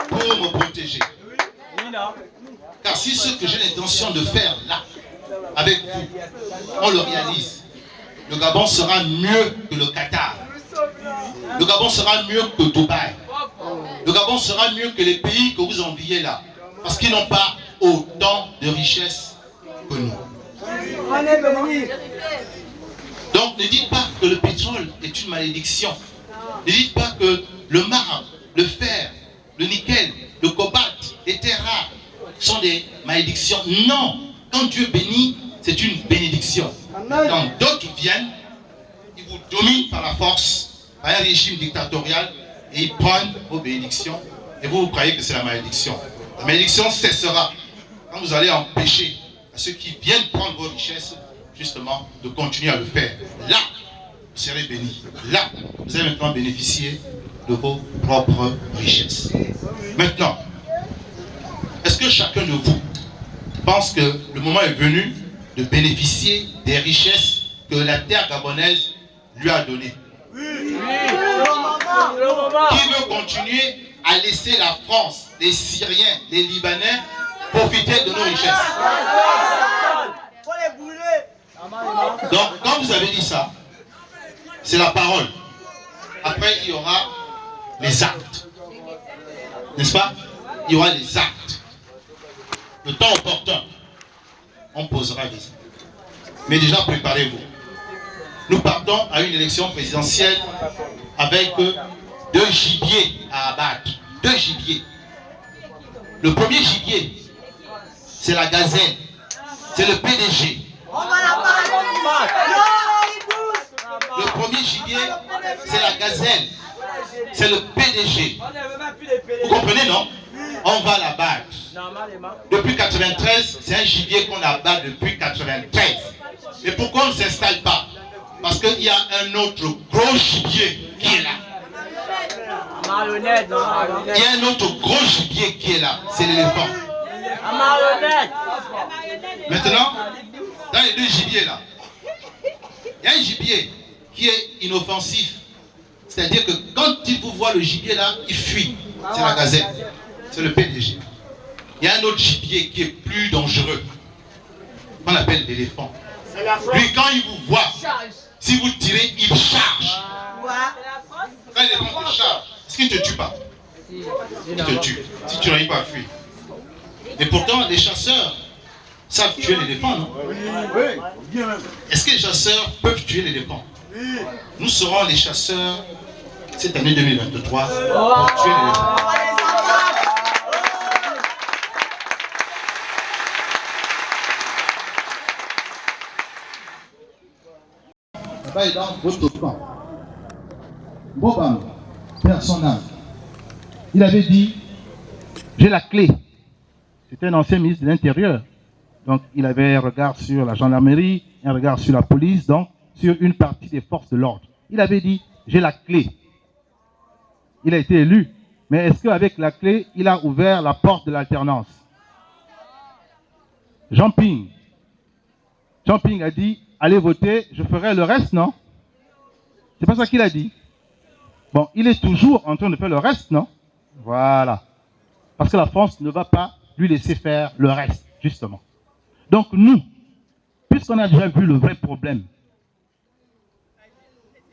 Pour me protéger. Car si ce que j'ai l'intention de faire là, avec vous, on le réalise, le Gabon sera mieux que le Qatar. Le Gabon sera mieux que Dubaï. Le Gabon sera mieux que les pays que vous enviez là. Parce qu'ils n'ont pas autant de richesses que nous. Donc ne dites pas que le pétrole est une malédiction. Ne dites pas que le marbre, le fer, le nickel, le cobalt, les terres rares sont des malédictions. Non, quand Dieu bénit, c'est une bénédiction. Quand d'autres viennent, ils vous dominent par la force, par un régime dictatorial, et ils prennent vos bénédictions, et vous croyez que c'est la malédiction. La malédiction cessera quand vous allez empêcher à ceux qui viennent prendre vos richesses, justement, de continuer à le faire. Là, vous serez bénis. Là, vous allez maintenant bénéficier de vos propres richesses. Maintenant, est-ce que chacun de vous pense que le moment est venu de bénéficier des richesses que la terre gabonaise lui a données? Qui veut continuer à laisser la France, les Syriens, les Libanais profiter de nos richesses? Donc, quand vous avez dit ça, c'est la parole. Après, il y aura les actes. N'est-ce pas? Il y aura les actes. Le temps opportun, on posera des actes. Mais déjà, préparez-vous. Nous partons à une élection présidentielle avec 2 gibiers à abattre. 2 gibiers. Le premier gibier, c'est la gazelle. C'est le PDG. Le premier gibier, c'est la gazelle. C'est le PDG. Vous comprenez, non? On va l'abattre. Depuis 93, c'est un gibier qu'on abat depuis 93. Et pourquoi on ne s'installe pas? Parce qu'il y a un autre gros gibier qui est là. Il y a un autre gros gibier qui est là. C'est l'éléphant. Maintenant, dans les 2 gibiers là, il y a un gibier qui est inoffensif. C'est-à-dire que quand il vous voit le gibier là, il fuit. C'est la gazelle. C'est le PDG. Il y a un autre gibier qui est plus dangereux, qu'on appelle l'éléphant. Lui, quand il vous voit, si vous tirez, il charge. Quand l'éléphant te charge, est-ce qu'il ne te tue pas? Il te tue. Si tu n'arrives pas à fuir. Et pourtant, les chasseurs savent tuer l'éléphant, non? Est-ce que les chasseurs peuvent tuer l'éléphant? Nous serons les chasseurs cette année 2023 pour tuer l'éléphant. Là-bas est dans votre camp. Bobam, père son âme, il avait dit, j'ai la clé c'était un ancien ministre de l'Intérieur. Donc, il avait un regard sur la gendarmerie, un regard sur la police, donc sur une partie des forces de l'ordre. Il avait dit, j'ai la clé. Il a été élu. Mais est-ce qu'avec la clé, il a ouvert la porte de l'alternance? Jean Ping a dit, allez voter, je ferai le reste, non? C'est pas ça qu'il a dit. Bon, il est toujours en train de faire le reste, non? Voilà. Parce que la France ne va pas lui laisser faire le reste, justement. Donc nous, puisqu'on a déjà vu le vrai problème,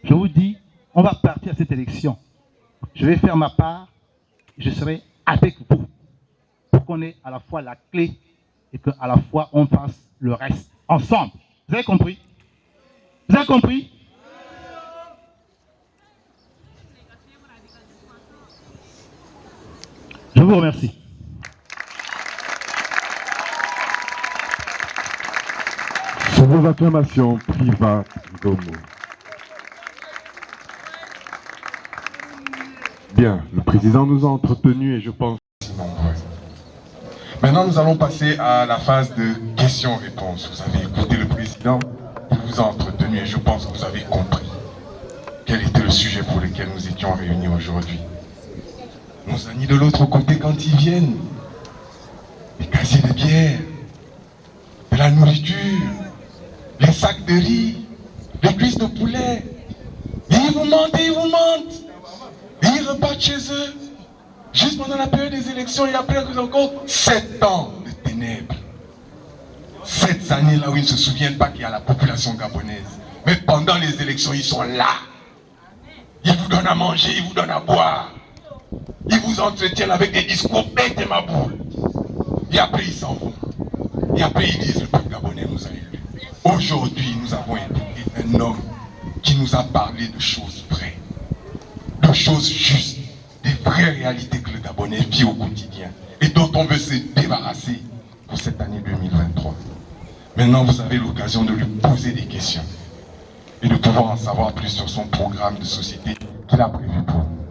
je vous dis, on va partir à cette élection. Je vais faire ma part, je serai avec vous, pour qu'on ait à la fois la clé et qu'à la fois on fasse le reste ensemble. Vous avez compris? Vous avez compris? Je vous remercie. Sur vos acclamations, Privat Ngomo. Bien, le président nous a entretenus et je pense si nombreux. Maintenant, nous allons passer à la phase de questions-réponses. Vous avez écouté le président, il vous a entretenu et je pense que vous avez compris quel était le sujet pour lequel nous étions réunis aujourd'hui. Nos amis de l'autre côté, quand ils viennent, les casiers de bière, de la nourriture, les sacs de riz, les cuisses de poulet, et ils vous mentent, et ils vous mentent. Et ils repartent chez eux. Juste pendant la période des élections, il y a presque encore 7 ans de ténèbres. 7 années là où ils ne se souviennent pas qu'il y a la population gabonaise. Mais pendant les élections, ils sont là. Ils vous donnent à manger, ils vous donnent à boire. Ils vous entretiennent avec des discours bêtes et ma boule. Et après, ils s'en vont. Et après, ils disent, le peuple gabonais nous a élus. Aujourd'hui, nous avons écouté un homme qui nous a parlé de choses vraies, de choses justes, des vraies réalités que le Gabonais vit au quotidien et dont on veut se débarrasser pour cette année 2023. Maintenant, vous avez l'occasion de lui poser des questions et de pouvoir en savoir plus sur son programme de société qu'il a prévu pour nous.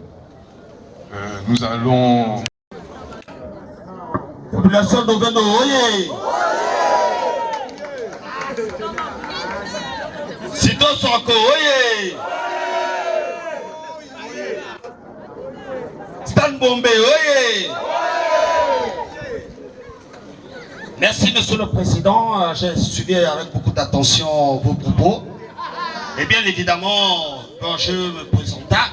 Nous allons... Population d'Ovendo, oye! Sito Soko, oye! Stan Bombay, oye! Merci, Monsieur le Président. J'ai suivi avec beaucoup d'attention vos propos. Et bien évidemment, quand je me présenta,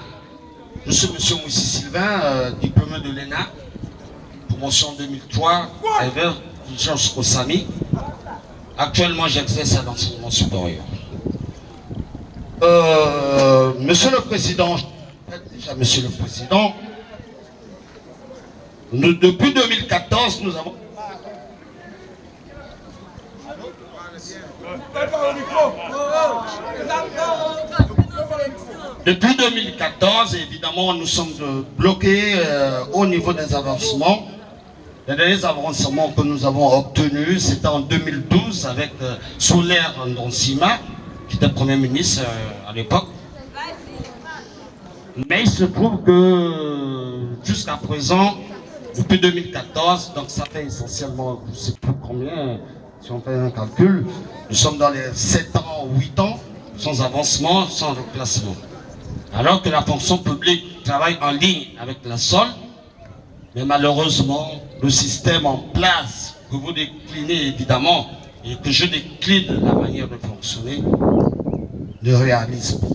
je suis Monsieur Moussi Sylvain, diplômé de l'ENA, promotion 2003, avec Georges Kosami. Actuellement, j'exerce à l'enseignement supérieur. Monsieur le Président, déjà Monsieur le Président, nous, depuis 2014, nous avons... Depuis 2014, évidemment, nous sommes bloqués au niveau des avancements. Les derniers avancements que nous avons obtenus, c'était en 2012 avec Solaire Ndonsima, qui était Premier ministre à l'époque. Mais il se trouve que jusqu'à présent, depuis 2014, donc ça fait essentiellement, je ne sais plus combien, si on fait un calcul, nous sommes dans les 7 ans, 8 ans, sans avancement, sans reclassement. Alors que la fonction publique travaille en ligne avec la SOL, mais malheureusement, le système en place que vous déclinez évidemment et que je décline la manière de fonctionner ne réalise pas.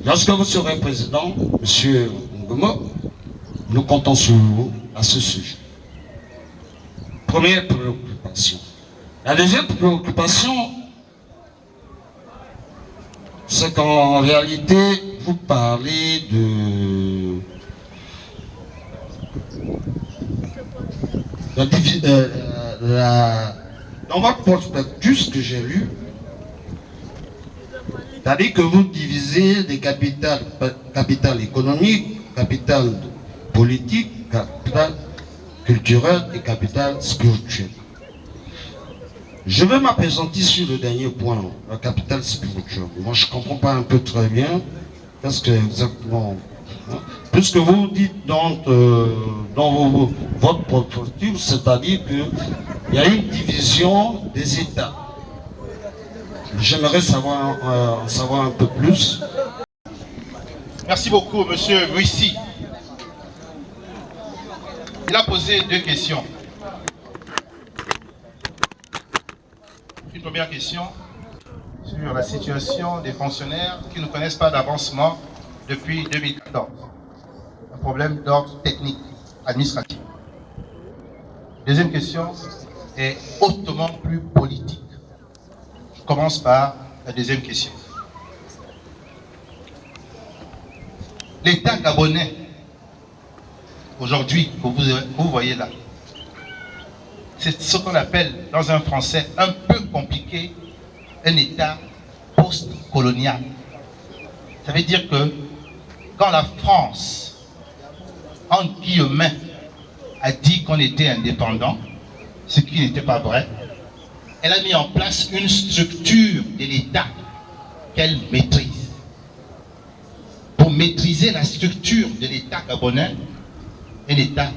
Lorsque vous serez président, Monsieur Ngomo, nous comptons sur vous à ce sujet. Première préoccupation. La deuxième préoccupation, c'est qu'en réalité, vous parlez dans votre prospectus que j'ai lu, c'est-à-dire que vous divisez des capital économique, capital politique, capital culturel et capital spirituel. Je vais m'appesantir sur le dernier point, le capital spirituel. Moi, je ne comprends pas un peu très bien qu'est-ce que exactement Puisque vous dites dans votre proposition, c'est-à-dire qu'il y a une division des États. J'aimerais en savoir un peu plus. Merci beaucoup, monsieur Vuissi. Il a posé deux questions. Une première question sur la situation des fonctionnaires qui ne connaissent pas d'avancement depuis 2014. Un problème d'ordre technique, administratif. Deuxième question est hautement plus politique. Je commence par la deuxième question. L'État gabonais, aujourd'hui, que vous voyez là, c'est ce qu'on appelle, dans un français un peu compliqué, un État post-colonial. Ça veut dire que quand la France, en guillemets, a dit qu'on était indépendant, ce qui n'était pas vrai, elle a mis en place une structure de l'État qu'elle maîtrise. Pour maîtriser la structure de l'État gabonais, un État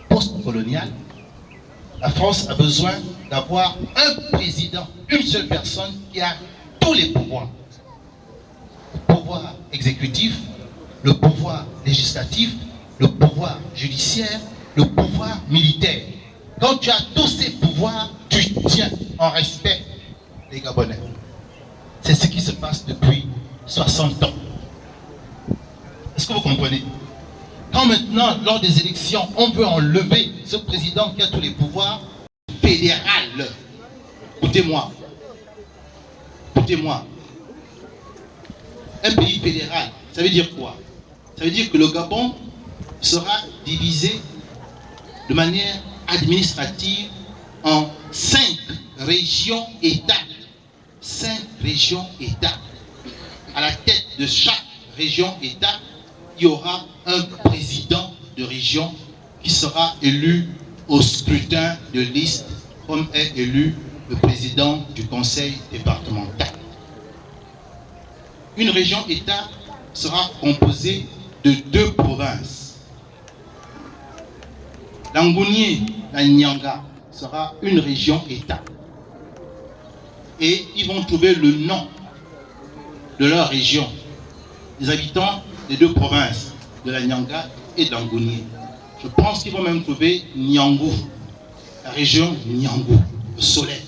post-colonial, la France a besoin d'avoir un président, une seule personne qui a tous les pouvoirs. Le pouvoir exécutif, le pouvoir législatif, le pouvoir judiciaire, le pouvoir militaire. Quand tu as tous ces pouvoirs, tu tiens en respect les Gabonais. C'est ce qui se passe depuis 60 ans. Est-ce que vous comprenez? Quand maintenant, lors des élections, on veut enlever ce président qui a tous les pouvoirs fédéral, écoutez-moi, écoutez-moi, un pays fédéral, ça veut dire quoi? Ça veut dire que le Gabon sera divisé de manière administrative en 5 régions-États. 5 régions-États. À la tête de chaque région-État, il y aura un président de région qui sera élu au scrutin de liste, comme est élu le président du conseil départemental. Une région-État sera composée de 2 provinces. L'Angounié, la Nyanga, sera une région-État. Et ils vont trouver le nom de leur région, les habitants des 2 provinces, de la Nyanga et de l'Angounié. Je pense qu'ils vont même trouver Nyangou, la région Nyangou, le soleil.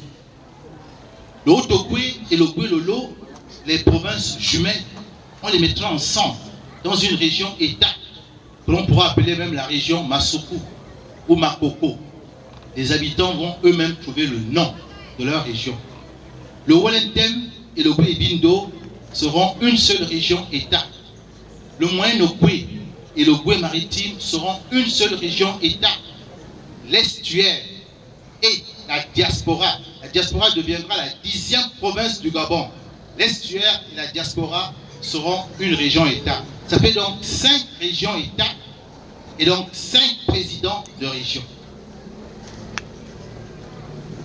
Le Haut-Okoué et le Goué-Lolo, les provinces jumelles, on les mettra ensemble dans une région-État que l'on pourra appeler même la région Masuku ou Makoko. Les habitants vont eux-mêmes trouver le nom de leur région. Le Walentem et le Goué-Bindo seront une seule région-État. Le Moyen-Okoué et le Goué maritime seront une seule région-État. L'estuaire et la diaspora deviendra la 10e province du Gabon. L'estuaire et la diaspora seront une région-État. Ça fait donc 5 régions-États et donc 5 présidents de région.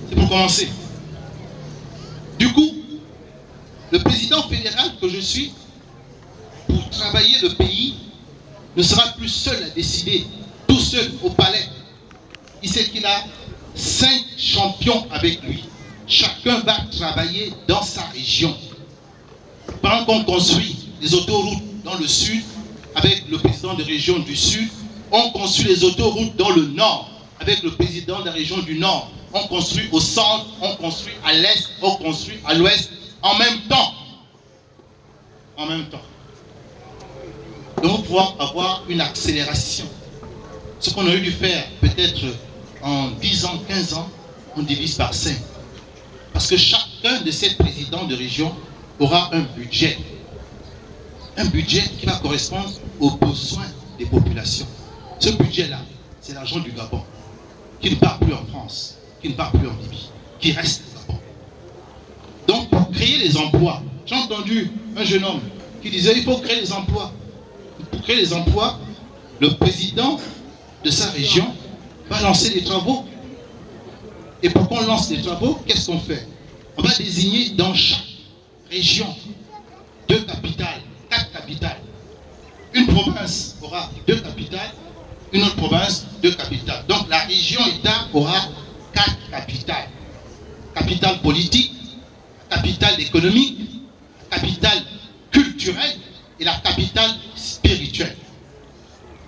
C'est pour commencer. Du coup, le président fédéral que je suis, pour travailler le pays, ne sera plus seul à décider, tout seul au palais. Il sait qu'il a 5 champions avec lui. Chacun va travailler dans sa région. Pendant qu'on construit les autoroutes dans le sud, avec le président de région du sud, on construit les autoroutes dans le nord, avec le président de la région du nord. On construit au centre, on construit à l'est, on construit à l'ouest, en même temps. En même temps. Donc, pouvoir avoir une accélération. Ce qu'on aurait dû faire, peut-être en 10 ans, 15 ans, on divise par 5. Parce que chacun de ces présidents de région aura un budget. Un budget qui va correspondre aux besoins des populations. Ce budget-là, c'est l'argent du Gabon, qui ne part plus en France, qui ne part plus en Libye, qui reste au Gabon. Donc, pour créer les emplois, j'ai entendu un jeune homme qui disait il faut créer les emplois. Pour créer les emplois, le président de sa région va lancer des travaux. Et pour qu'on lance des travaux, qu'est-ce qu'on fait? On va désigner dans chaque région 2 capitales, 4 capitales. Une province aura 2 capitales, une autre province 2 capitales. Donc la région-État aura 4 capitales. Capitale politique, capitale économique, capitale culturelle et la capitale spirituelle.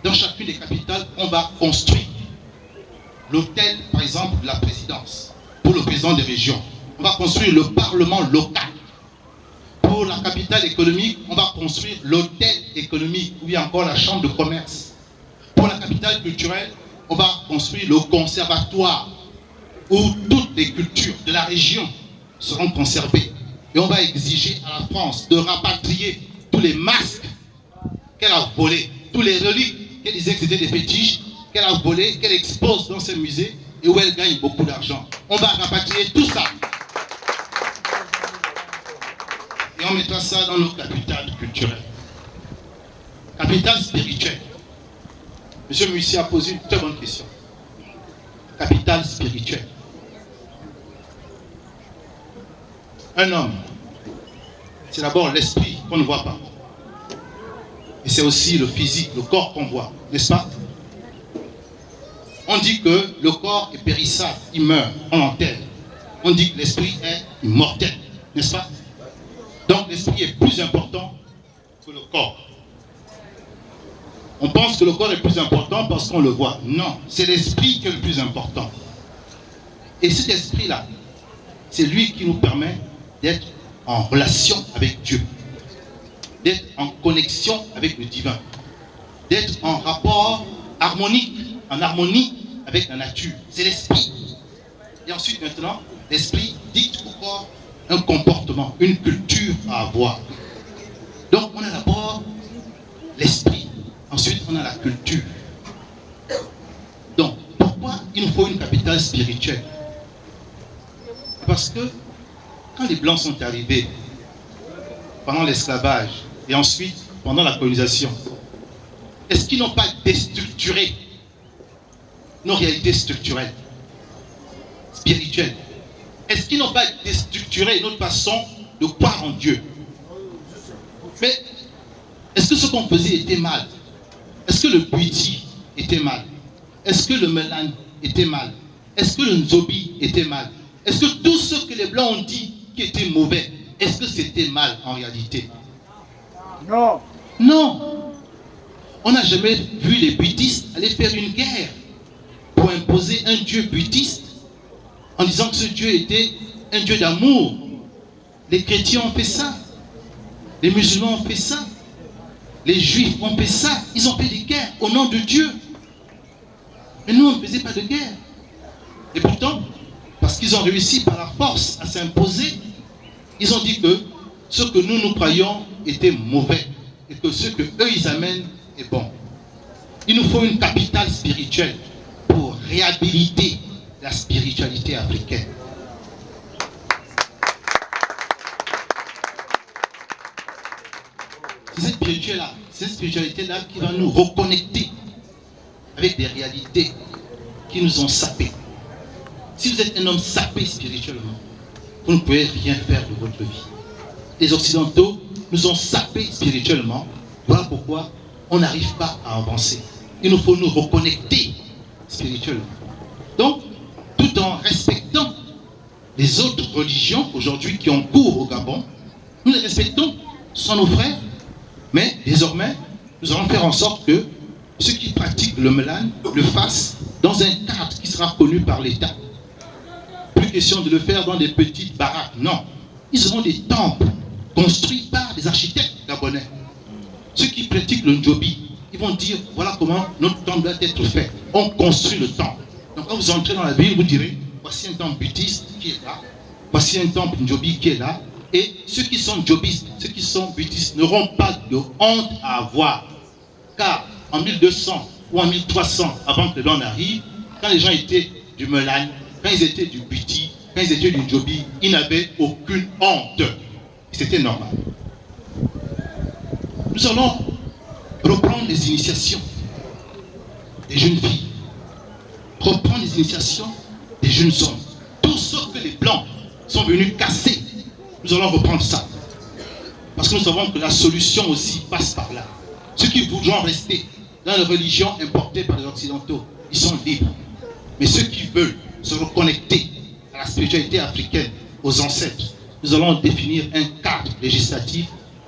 Dans chacune des capitales, on va construire l'hôtel, par exemple, de la présidence pour le président des régions. On va construire le parlement local. Pour la capitale économique, on va construire l'hôtel économique, ou bien encore la chambre de commerce. Pour la capitale culturelle, on va construire le conservatoire, où toutes les cultures de la région seront conservées. Et on va exiger à la France de rapatrier tous les masques qu'elle a volés, tous les reliques qu'elle disait que c'était des fétiches, qu'elle a volés, qu'elle expose dans ses musées et où elle gagne beaucoup d'argent. On va rapatrier tout ça. Et on mettra ça dans nos capitales culturelles. Capitale spirituelle. Monsieur Mussi a posé une très bonne question. Capitale spirituelle. Un homme, c'est d'abord l'esprit qu'on ne voit pas. Et c'est aussi le physique, le corps qu'on voit, n'est-ce pas? On dit que le corps est périssable, il meurt, on l'enterre. On dit que l'esprit est immortel, n'est-ce pas? Donc l'esprit est plus important que le corps. On pense que le corps est plus important parce qu'on le voit. Non, c'est l'esprit qui est le plus important. Et cet esprit-là, c'est lui qui nous permet d'être en relation avec Dieu, d'être en connexion avec le divin, d'être en rapport harmonique, en harmonie avec la nature. C'est l'esprit. Et ensuite, maintenant, l'esprit dicte au corps un comportement, une culture à avoir. Donc, on a d'abord l'esprit. Ensuite, on a la culture. Donc, pourquoi il nous faut une capitale spirituelle? Parce que quand les Blancs sont arrivés pendant l'esclavage et ensuite pendant la colonisation, est-ce qu'ils n'ont pas déstructuré nos réalités structurelles, spirituelles? Est-ce qu'ils n'ont pas déstructuré notre façon de croire en Dieu? Mais est-ce que ce qu'on faisait était mal? Est-ce que le Bwiti était mal? Est-ce que le Melan était mal? Est-ce que le Nzobi était mal? Est-ce que tout ce que les Blancs ont dit qui était mauvais, est-ce que c'était mal en réalité? Non. Non. On n'a jamais vu les bouddhistes aller faire une guerre pour imposer un Dieu bouddhiste en disant que ce Dieu était un Dieu d'amour. Les chrétiens ont fait ça. Les musulmans ont fait ça. Les juifs ont fait ça. Ils ont fait des guerres au nom de Dieu. Mais nous, on ne faisait pas de guerre. Et pourtant, parce qu'ils ont réussi par la force à s'imposer, ils ont dit que ce que nous croyons était mauvais et que ce que eux ils amènent est bon. Il nous faut une capitale spirituelle pour réhabiliter la spiritualité africaine. C'est cette spiritualité-là qui va nous reconnecter avec des réalités qui nous ont sapés. Si vous êtes un homme sapé spirituellement, vous ne pouvez rien faire de votre vie. Les Occidentaux nous ont sapés spirituellement. Voilà pourquoi on n'arrive pas à avancer. Il nous faut nous reconnecter spirituellement. Donc, tout en respectant les autres religions aujourd'hui qui ont cours au Gabon, nous les respectons, ce sont nos frères, mais désormais, nous allons faire en sorte que ceux qui pratiquent le Melan le fassent dans un cadre qui sera connu par l'État. Plus question de le faire dans des petites baraques, non. Ils auront des temples construits par des architectes gabonais. Ceux qui pratiquent le Njobi, ils vont dire, voilà comment notre temple doit être fait. On construit le temple. Donc quand vous entrez dans la ville, vous direz, voici un temple bouddhiste qui est là, voici un temple Njobi qui est là, et ceux qui sont Njobistes, ceux qui sont bouddhistes n'auront pas de honte à avoir. Car en 1200 ou en 1300, avant que le Don arrive, quand les gens étaient du Melan, quand ils étaient du Bwiti, quand ils étaient du Njobi, ils n'avaient aucune honte. C'était normal. Nous allons reprendre les initiations des jeunes filles, reprendre les initiations des jeunes hommes. Tout ce que les Blancs sont venus casser, nous allons reprendre ça. Parce que nous savons que la solution aussi passe par là. Ceux qui voudront rester dans les religions importées par les Occidentaux, ils sont libres. Mais ceux qui veulent se reconnecter à la spiritualité africaine, aux ancêtres, nous allons définir un cadre législatif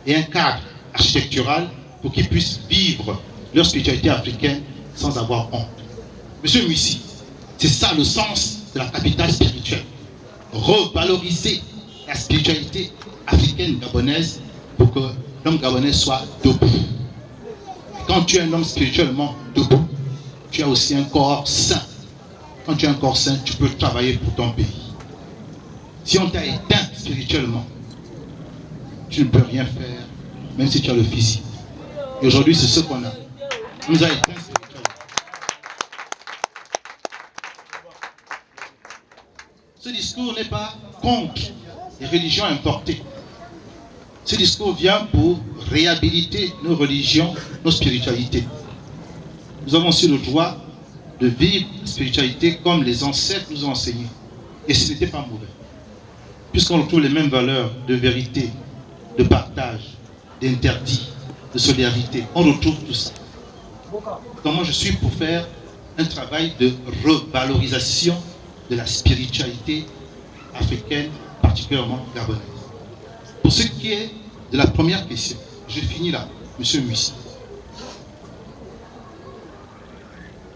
et un cadre architectural pour qu'ils puissent vivre leur spiritualité africaine sans avoir honte. Monsieur Mussi, c'est ça le sens de la capitale spirituelle. Revaloriser la spiritualité africaine gabonaise pour que l'homme gabonais soit debout. Quand tu es un homme spirituellement debout, tu as aussi un corps sain. Quand tu as un corps sain, tu peux travailler pour ton pays. Si on t'a éteint spirituellement, tu ne peux rien faire, même si tu as le physique. Et aujourd'hui, c'est ce qu'on a. On nous a éteints spirituellement. Ce discours n'est pas contre les religions importées. Ce discours vient pour réhabiliter nos religions, nos spiritualités. Nous avons aussi le droit de vivre la spiritualité comme les ancêtres nous ont enseigné. Et ce n'était pas mauvais. Puisqu'on retrouve les mêmes valeurs de vérité, de partage, d'interdit, de solidarité. On retrouve tout ça. Donc moi je suis pour faire un travail de revalorisation de la spiritualité africaine, particulièrement gabonaise. Pour ce qui est de la première question, je finis là, M. Mussi.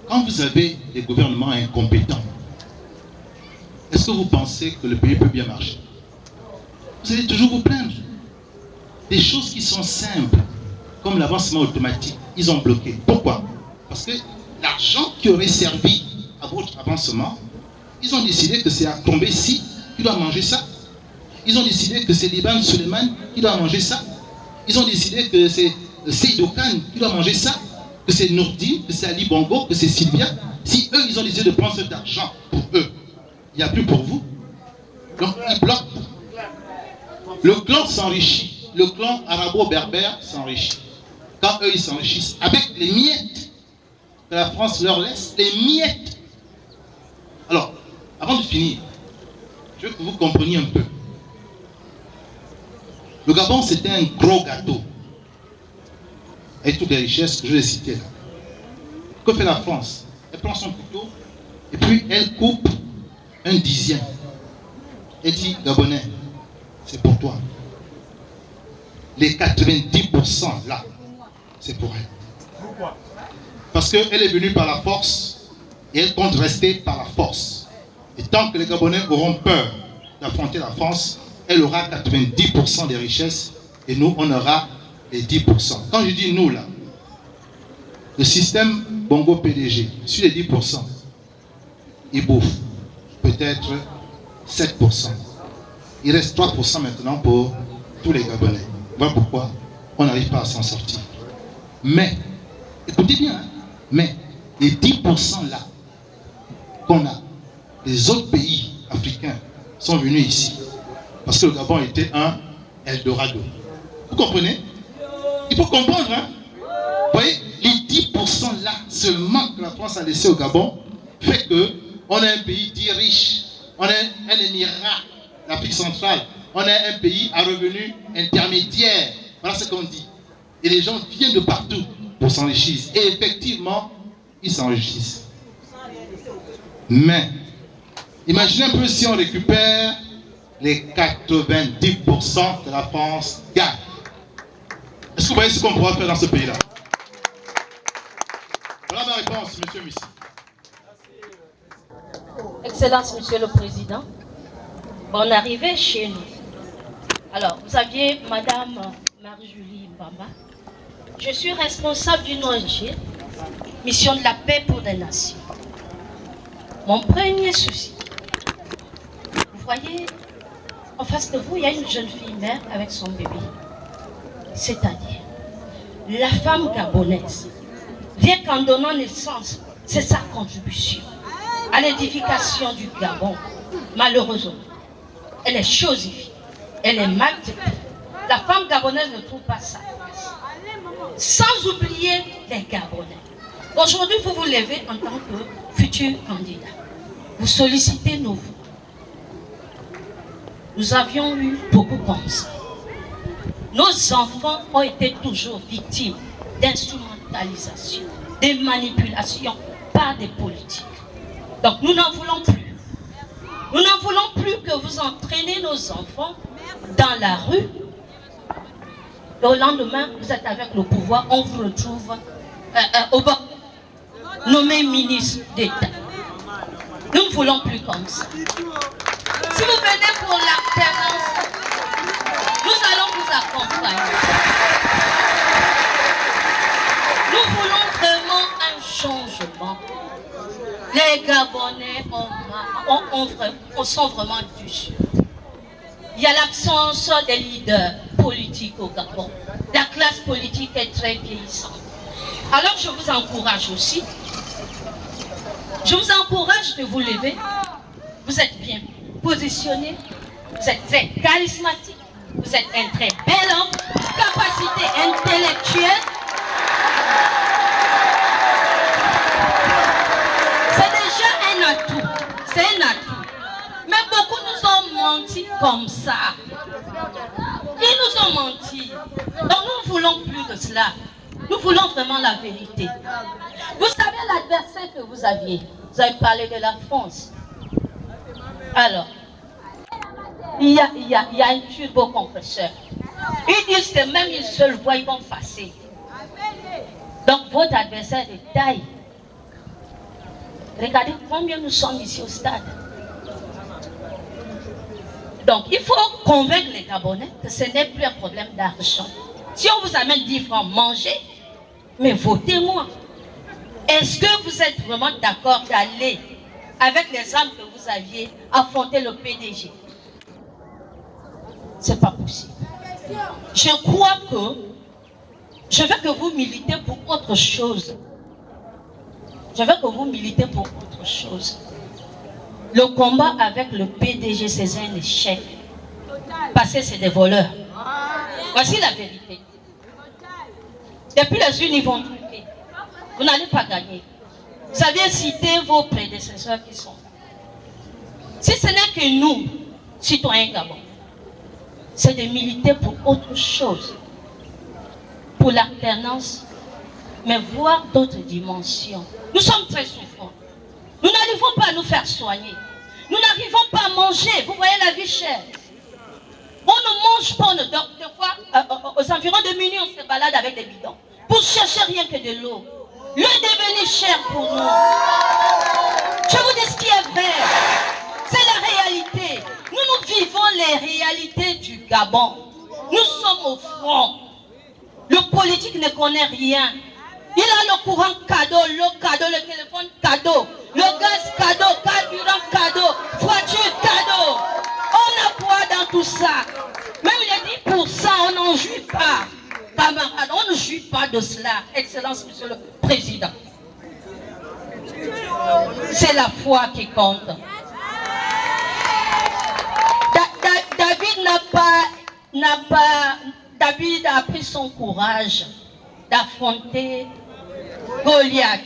Quand vous avez des gouvernements incompétents, est-ce que vous pensez que le pays peut bien marcher? Vous allez toujours vous plaindre. Des choses qui sont simples, comme l'avancement automatique, ils ont bloqué. Pourquoi? Parce que l'argent qui aurait servi à votre avancement, ils ont décidé que c'est à tomber si qui doit manger ça. Ils ont décidé que c'est Liban Suleiman qui doit manger ça. Ils ont décidé que c'est Seydou Khan qui doit manger ça, que c'est Nourdi, que c'est Ali Bongo, que c'est Sylvia. Si eux, ils ont décidé de prendre cet argent pour eux, il n'y a plus pour vous. Donc, ils bloquent. Le clan s'enrichit. Le clan arabo-berbère s'enrichit. Quand eux, ils s'enrichissent avec les miettes que la France leur laisse, les miettes. Alors, avant de finir, je veux que vous compreniez un peu. Le Gabon, c'était un gros gâteau. Avec toutes les richesses que je vais citer là. Que fait la France? Elle prend son couteau et puis elle coupe un dixième. Elle dit, Gabonais, c'est pour toi. Les 90% là, c'est pour elle. Pourquoi? Parce qu'elle est venue par la force et elle compte rester par la force. Et tant que les Gabonais auront peur d'affronter la France, elle aura 90% des richesses et nous, on aura les 10%. Quand je dis nous là, le système Bongo PDG, sur les 10%, il bouffe peut-être 7%. Il reste 3% maintenant pour tous les Gabonais. Voilà pourquoi on n'arrive pas à s'en sortir. Mais, écoutez bien, hein, mais les 10% là qu'on a, les autres pays africains sont venus ici. Parce que le Gabon était un Eldorado. Vous comprenez? Il faut comprendre, hein? Vous voyez, les 10% là seulement que la France a laissé au Gabon fait qu'on a un pays dit riche, on a un émirat d'Afrique centrale, on a un pays à revenus intermédiaires. Voilà ce qu'on dit. Et les gens viennent de partout pour s'enrichir. Et effectivement, ils s'enrichissent. Mais, imaginez un peu si on récupère les 90% que la France gagne. Est-ce que vous voyez ce qu'on pourra faire dans ce pays-là? Voilà ma réponse, M. Mussi. Excellence, Monsieur le Président. Bonne arrivée chez nous. Alors, vous aviez Madame Marie-Julie Mbamba. Je suis responsable d'une ONG, Mission de la paix pour des nations. Mon premier souci, vous voyez, en face de vous, il y a une jeune fille mère avec son bébé. C'est-à-dire, la femme gabonaise, vient qu'en donnant naissance, c'est sa contribution à l'édification du Gabon. Malheureusement, elle est chosifiée, elle est maltraitée. La femme gabonaise ne trouve pas sa place. Sans oublier les Gabonais. Aujourd'hui, vous vous levez en tant que futur candidat. Vous sollicitez nos voix. Nous avions eu beaucoup comme ça. Nos enfants ont été toujours victimes d'instrumentalisation, de manipulation par des politiques. Donc nous n'en voulons plus. Nous n'en voulons plus que vous entraînez nos enfants dans la rue. Et au lendemain, vous êtes avec le pouvoir, on vous retrouve au bord, nommé ministre d'État. Nous ne voulons plus comme ça. Si vous venez pour l'alternance, nous allons vous accompagner. Nous voulons vraiment un changement. Les Gabonais sont vraiment déçus. Il y a l'absence des leaders politiques au Gabon. La classe politique est très vieillissante. Alors je vous encourage aussi. Je vous encourage de vous lever. Vous êtes bien positionné. Vous êtes très charismatique. Vous êtes un très bel homme. Capacité intellectuelle. C'est déjà un atout. C'est un atout. Mais beaucoup nous ont menti comme ça. Ils nous ont menti. Donc nous ne voulons plus de cela. Nous voulons vraiment la vérité. Vous savez l'adversaire que vous aviez. Vous avez parlé de la France. Alors, il y a un turbo-compresseur. Ils disent que même une seule voix, ils vont passer. Donc votre adversaire de taille. Regardez combien nous sommes ici au stade. Donc il faut convaincre les Gabonais que ce n'est plus un problème d'argent. Si on vous amène 10 francs, mangez, mais votez-moi. Est-ce que vous êtes vraiment d'accord d'aller avec les armes que vous aviez affronter le PDG? C'est pas possible. Je crois que je veux que vous militez pour autre chose. Je veux que vous militez pour autre chose. Le combat avec le PDG, c'est un échec. Parce que c'est des voleurs. Voici la vérité. Depuis les unes, ils vont truquer. Vous n'allez pas gagner. Vous savez citer vos prédécesseurs qui sont là. Si ce n'est que nous, citoyens Gabon, c'est de militer pour autre chose. Pour l'alternance, mais voir d'autres dimensions. Nous sommes très souffrants. Nous n'arrivons pas à nous faire soigner. Nous n'arrivons pas à manger. Vous voyez la vie chère. On ne mange pas, on ne dort. Des fois, aux environs de minuit, on se balade avec des bidons. Pour chercher rien que de l'eau. L'eau est devenue chère pour nous. Je vous dis ce qui est vrai. C'est la réalité. Nous vivons les réalités du Gabon. Nous sommes au front. Le politique ne connaît rien. Il a le courant cadeau, l'eau cadeau, le téléphone cadeau, le gaz cadeau, carburant cadeau, voiture cadeau. On a quoi dans tout ça? Même les 10%, on n'en jouit pas. Camarades, on ne jouit pas de cela. Excellence, Monsieur le Président. C'est la foi qui compte. David a pris son courage d'affronter Goliath.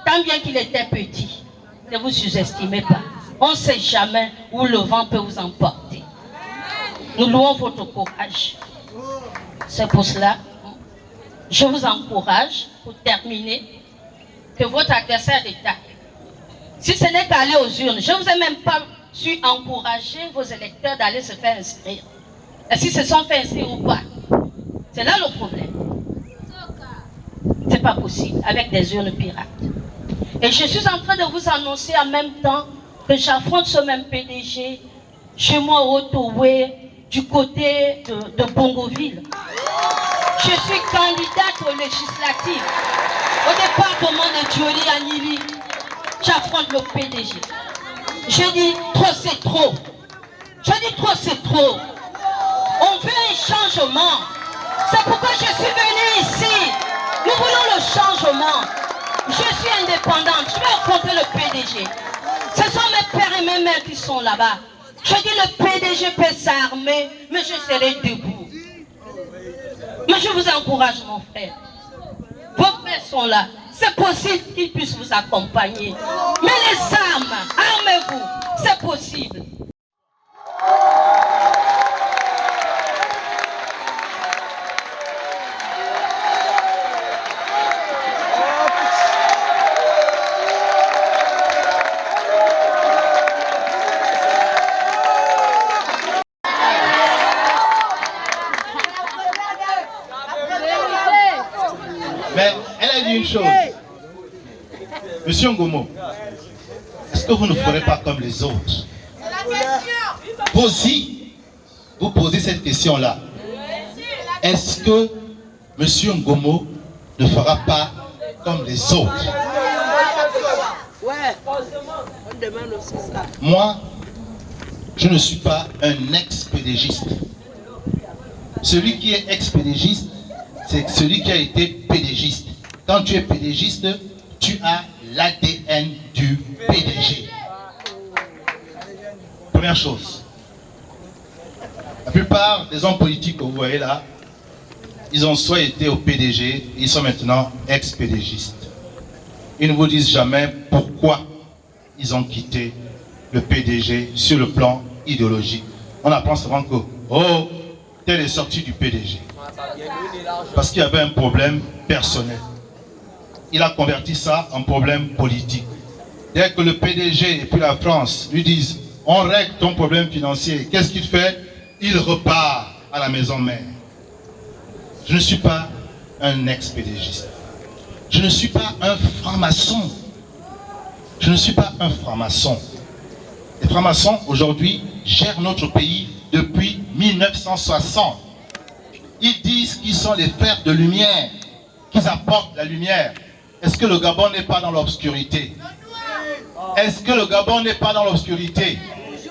Tant bien qu'il était petit. Ne vous sous-estimez pas. On ne sait jamais où le vent peut vous emporter. Nous louons votre courage. C'est pour cela, je vous encourage, pour terminer, que votre adversaire d'État, si ce n'est qu'aller aux urnes, je ne vous ai même pas su encourager vos électeurs d'aller se faire inscrire. Et si se sont fait inscrire ou pas, c'est là le problème. C'est pas possible avec des urnes pirates. Et je suis en train de vous annoncer en même temps que j'affronte ce même PDG chez moi au Ottawa, du côté de Bongoville. Je suis candidate aux législatives. Au département de Djoli à Nili, j'affronte le PDG. Je dis trop c'est trop. Je dis trop c'est trop. On veut un changement. C'est pourquoi je suis venue ici. Nous voulons le changement. Je suis indépendante. Je vais affronter le PDG. Ce sont mes pères et mes mères qui sont là-bas. Je dis le PDG peut s'armer, mais je serai debout. Mais je vous encourage, mon frère. Vos frères sont là. C'est possible qu'ils puissent vous accompagner. Mais les armes, armez-vous. C'est possible. Mais elle a dit une chose. Monsieur Ngomo, est-ce que vous ne ferez pas comme les autres? Vous aussi, vous posez cette question-là. Est-ce que Monsieur Ngomo ne fera pas comme les autres? Moi, je ne suis pas un ex-pédégiste. Celui qui est ex-pédégiste, c'est celui qui a été pédégiste. Quand tu es pédégiste, tu as l'ADN du PDG. Première chose. La plupart des hommes politiques que vous voyez là, ils ont soit été au PDG, ils sont maintenant ex-pédégistes. Ils ne vous disent jamais pourquoi ils ont quitté le PDG sur le plan idéologique. On apprend souvent que, oh, tel est sorti du PDG. Parce qu'il y avait un problème personnel. Il a converti ça en problème politique. Dès que le PDG et puis la France lui disent, on règle ton problème financier, qu'est-ce qu'il fait? Il repart à la maison mère. Je ne suis pas un ex-pédégiste. Je ne suis pas un franc-maçon. Je ne suis pas un franc-maçon. Les francs-maçons, aujourd'hui, gèrent notre pays depuis 1960. Ils disent qu'ils sont les frères de lumière, qu'ils apportent la lumière. Est-ce que le Gabon n'est pas dans l'obscurité? Est-ce que le Gabon n'est pas dans l'obscurité?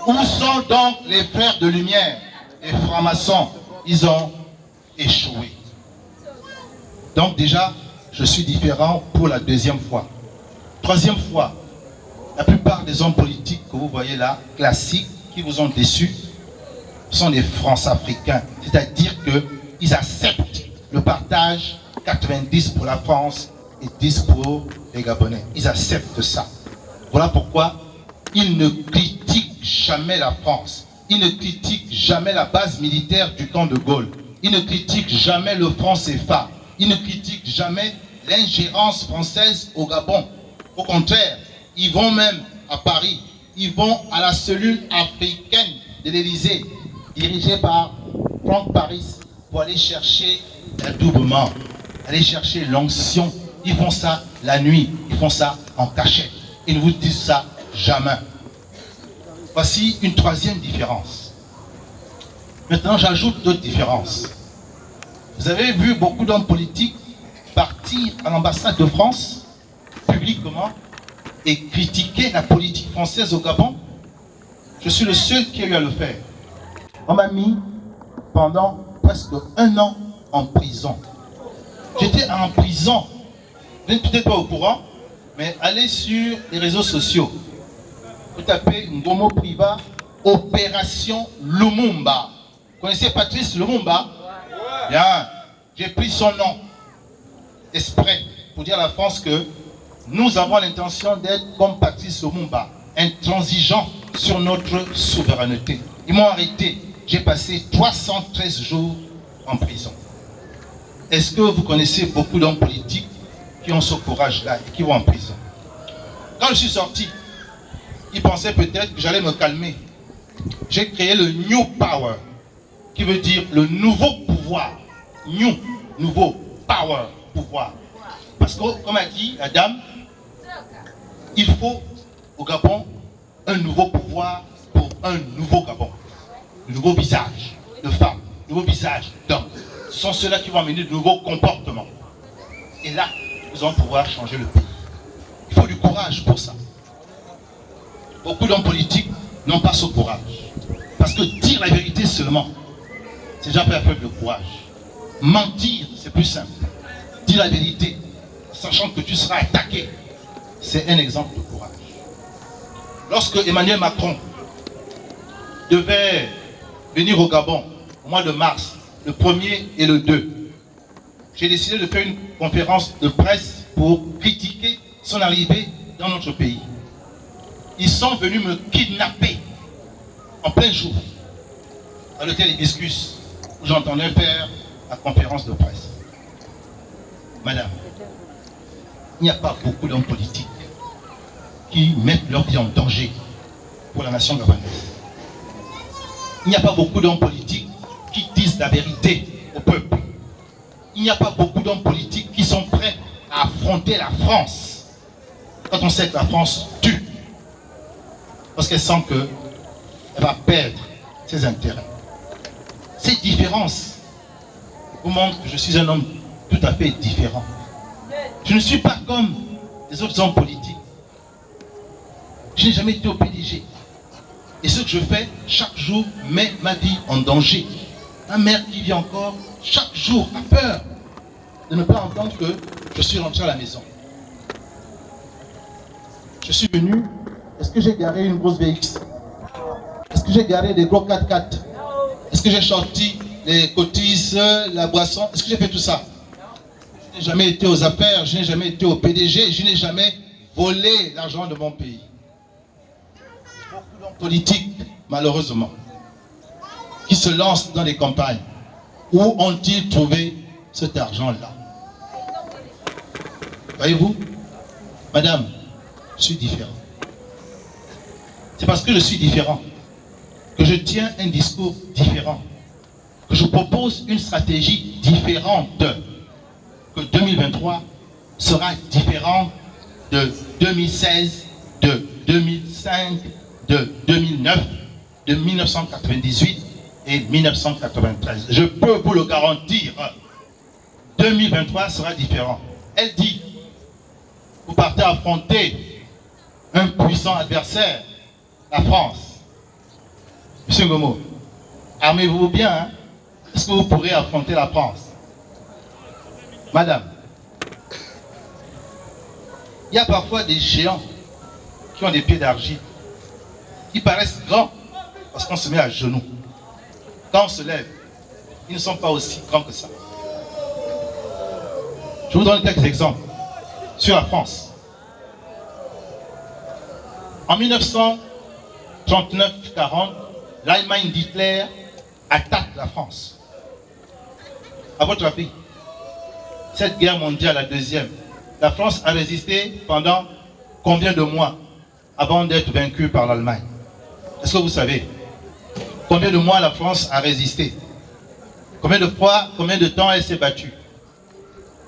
Où sont donc les frères de lumière? Les francs-maçons, ils ont échoué. Donc déjà, je suis différent pour la deuxième fois. Troisième fois, la plupart des hommes politiques que vous voyez là, classiques, qui vous ont déçus, sont des France-Africains. C'est-à-dire qu'ils acceptent le partage 90 pour la France et 10 pour les Gabonais. Ils acceptent ça. Voilà pourquoi ils ne critiquent jamais la France. Ils ne critiquent jamais la base militaire du camp de Gaulle. Ils ne critiquent jamais le franc CFA. Ils ne critiquent jamais l'ingérence française au Gabon. Au contraire, ils vont même à Paris. Ils vont à la cellule africaine de l'Élysée, dirigée par Franck Paris, pour aller chercher l'adoubement, aller chercher l'onction. Ils font ça la nuit, ils font ça en cachette. Ils ne vous disent ça jamais. Voici une troisième différence. Maintenant, j'ajoute d'autres différences. Vous avez vu beaucoup d'hommes politiques partir à l'ambassade de France, publiquement, et critiquer la politique française au Gabon. Je suis le seul qui a eu à le faire. On m'a mis pendant presque 1 an en prison. J'étais en prison. Vous n'êtes peut-être pas au courant, mais allez sur les réseaux sociaux. Vous tapez Ngomo Priva, Opération Lumumba. Vous connaissez Patrice Lumumba? Bien, j'ai pris son nom exprès pour dire à la France que nous avons l'intention d'être comme Patrice Lumumba, intransigeants sur notre souveraineté. Ils m'ont arrêté. J'ai passé 313 jours en prison. Est-ce que vous connaissez beaucoup d'hommes politiques qui ont ce courage-là et qui vont en prison? Quand je suis sorti, ils pensaient peut-être que j'allais me calmer. J'ai créé le New Power, qui veut dire le nouveau pouvoir. New, nouveau, power, pouvoir. Parce que, comme a dit la dame, il faut au Gabon un nouveau pouvoir pour un nouveau Gabon. Un nouveau visage de femme, un nouveau visage d'homme. Ce sont ceux-là qui vont amener de nouveaux comportements. Et là, nous allons pouvoir changer le pays. Il faut du courage pour ça. Beaucoup d'hommes politiques n'ont pas ce courage. Parce que dire la vérité seulement, c'est déjà faire preuve de courage. Mentir, c'est plus simple. Dire la vérité, sachant que tu seras attaqué, c'est un exemple de courage. Lorsque Emmanuel Macron devait venir au Gabon au mois de mars, le 1er et le 2, j'ai décidé de faire une conférence de presse pour critiquer son arrivée dans notre pays. Ils sont venus me kidnapper en plein jour à l'hôtel Hibiscus où j'entendais faire la conférence de presse. Madame, il n'y a pas beaucoup d'hommes politiques qui mettent leur vie en danger pour la nation gabonaise. Il n'y a pas beaucoup d'hommes politiques qui disent la vérité au peuple. Il il n'y a pas beaucoup d'hommes politiques qui sont prêts à affronter la France. Quand on sait que la France tue, parce qu'elle sent qu'elle va perdre ses intérêts. Ces différences vous montrent que je suis un homme tout à fait différent. Je ne suis pas comme les autres hommes politiques. Je n'ai jamais été au PDG. Et ce que je fais, chaque jour, met ma vie en danger. Ma mère qui vit encore, chaque jour, a peur de ne pas entendre que je suis rentré à la maison. Je suis venu, est-ce que j'ai garé une grosse VX? Est-ce que j'ai garé des gros 4x4? Est-ce que j'ai sorti les cotises, la boisson? Est-ce que j'ai fait tout ça? Je n'ai jamais été aux affaires, je n'ai jamais été au PDG, je n'ai jamais volé l'argent de mon pays. Beaucoup d'hommes politiques, malheureusement, qui se lancent dans les campagnes. Où ont-ils trouvé cet argent-là? Voyez-vous, madame, je suis différent. C'est parce que je suis différent que je tiens un discours différent, que je propose une stratégie différente, que 2023 sera différent de 2016, de 2005, de 2009, de 1998 et 1993. Je peux vous le garantir, 2023 sera différent. Elle dit, vous partez affronter un puissant adversaire, la France. Monsieur Ngomo, armez-vous bien, hein? Est-ce que vous pourrez affronter la France? Madame, il y a parfois des géants qui ont des pieds d'argile, qui paraissent grands parce qu'on se met à genoux. Quand on se lève, ils ne sont pas aussi grands que ça. Je vous donne quelques exemples sur la France. En 1939-40, l'Allemagne d'Hitler attaque la France. À votre avis, cette guerre mondiale, la deuxième, la France a résisté pendant combien de mois avant d'être vaincue par l'Allemagne? Est-ce que vous savez combien de mois la France a résisté? Combien de fois, combien de temps elle s'est battue?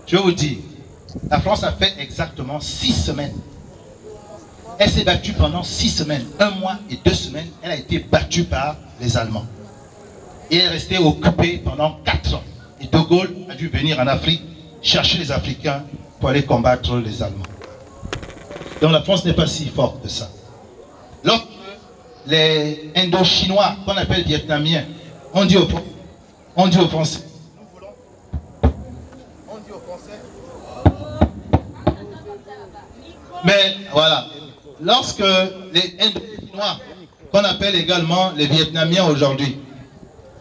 Je vais vous dire, la France a fait exactement 6 semaines. Elle s'est battue pendant 6 semaines, 1 mois et 2 semaines. Elle a été battue par les Allemands. Et elle est restée occupée pendant 4 ans. Et De Gaulle a dû venir en Afrique chercher les Africains pour aller combattre les Allemands. Donc la France n'est pas si forte que ça. Lorsque les Indo-Chinois, qu'on appelle Vietnamiens, on dit aux Français. Mais voilà, lorsque les Indo-Chinois, qu'on appelle également les Vietnamiens aujourd'hui,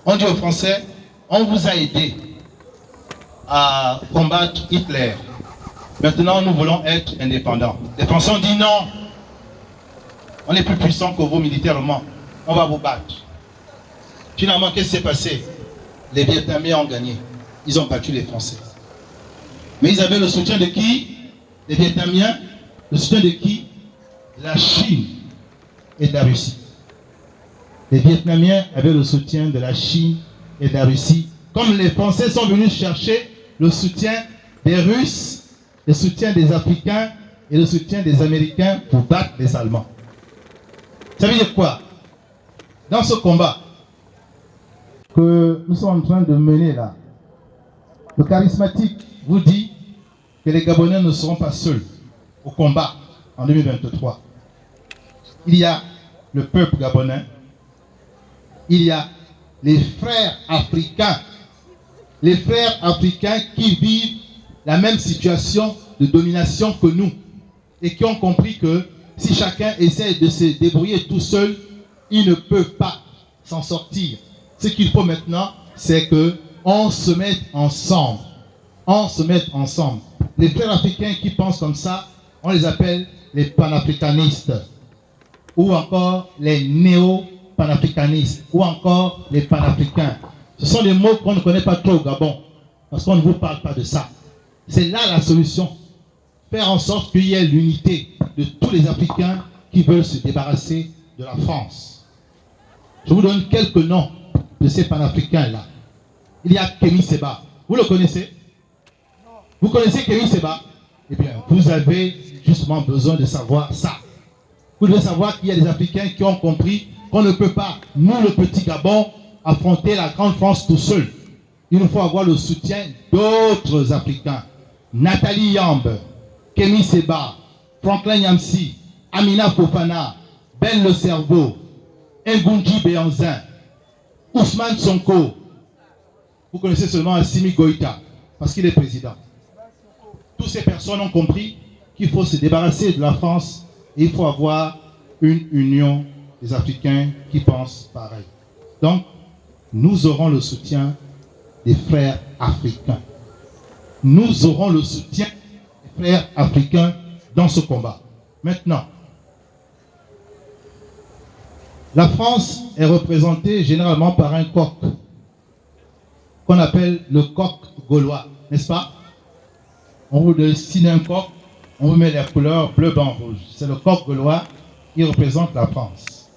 on dit aux Français, on vous a aidé à combattre Hitler. Maintenant, nous voulons être indépendants. Les Français ont dit non. On est plus puissant que vous militairement. On va vous battre. Finalement, qu'est-ce qui s'est passé? Les Vietnamiens ont gagné. Ils ont battu les Français. Mais ils avaient le soutien de qui? Les Vietnamiens. Le soutien de qui? De la Chine et de la Russie. Les Vietnamiens avaient le soutien de la Chine et de la Russie. Comme les Français sont venus chercher le soutien des Russes, le soutien des Africains et le soutien des Américains pour battre les Allemands. Ça veut dire quoi? Dans ce combat que nous sommes en train de mener là, le charismatique vous dit que les Gabonais ne seront pas seuls au combat en 2023. Il y a le peuple gabonais, il y a les frères africains qui vivent la même situation de domination que nous et qui ont compris que si chacun essaie de se débrouiller tout seul, il ne peut pas s'en sortir. Ce qu'il faut maintenant, c'est qu'on se mette ensemble. On se mette ensemble. Les frères africains qui pensent comme ça, on les appelle les panafricanistes, ou encore les néo-panafricanistes, ou encore les panafricains. Ce sont des mots qu'on ne connaît pas trop au Gabon, parce qu'on ne vous parle pas de ça. C'est là la solution. Faire en sorte qu'il y ait l'unité de tous les Africains qui veulent se débarrasser de la France. Je vous donne quelques noms de ces panafricains-là. Il y a Kémy Séba. Vous le connaissez? Vous connaissez Kémy Séba? Eh bien, vous avez justement besoin de savoir ça. Vous devez savoir qu'il y a des Africains qui ont compris qu'on ne peut pas, nous le petit Gabon, affronter la grande France tout seul. Il nous faut avoir le soutien d'autres Africains. Nathalie Yambe, Kémy Séba, Franklin Nyamsi, Amina Fofana, Ben Le Cerveau, Ngunji Béanzin, Ousmane Sonko. Vous connaissez seulement Assimi Goïta, parce qu'il est président. Toutes ces personnes ont compris qu'il faut se débarrasser de la France et il faut avoir une union des Africains qui pensent pareil. Donc, nous aurons le soutien des frères africains. Nous aurons le soutien des frères africains dans ce combat. Maintenant, la France est représentée généralement par un coq qu'on appelle le coq gaulois, n'est-ce pas? On vous dessine un coq, on vous met les couleurs bleu, blanc, rouge. C'est le coq gaulois qui représente la France.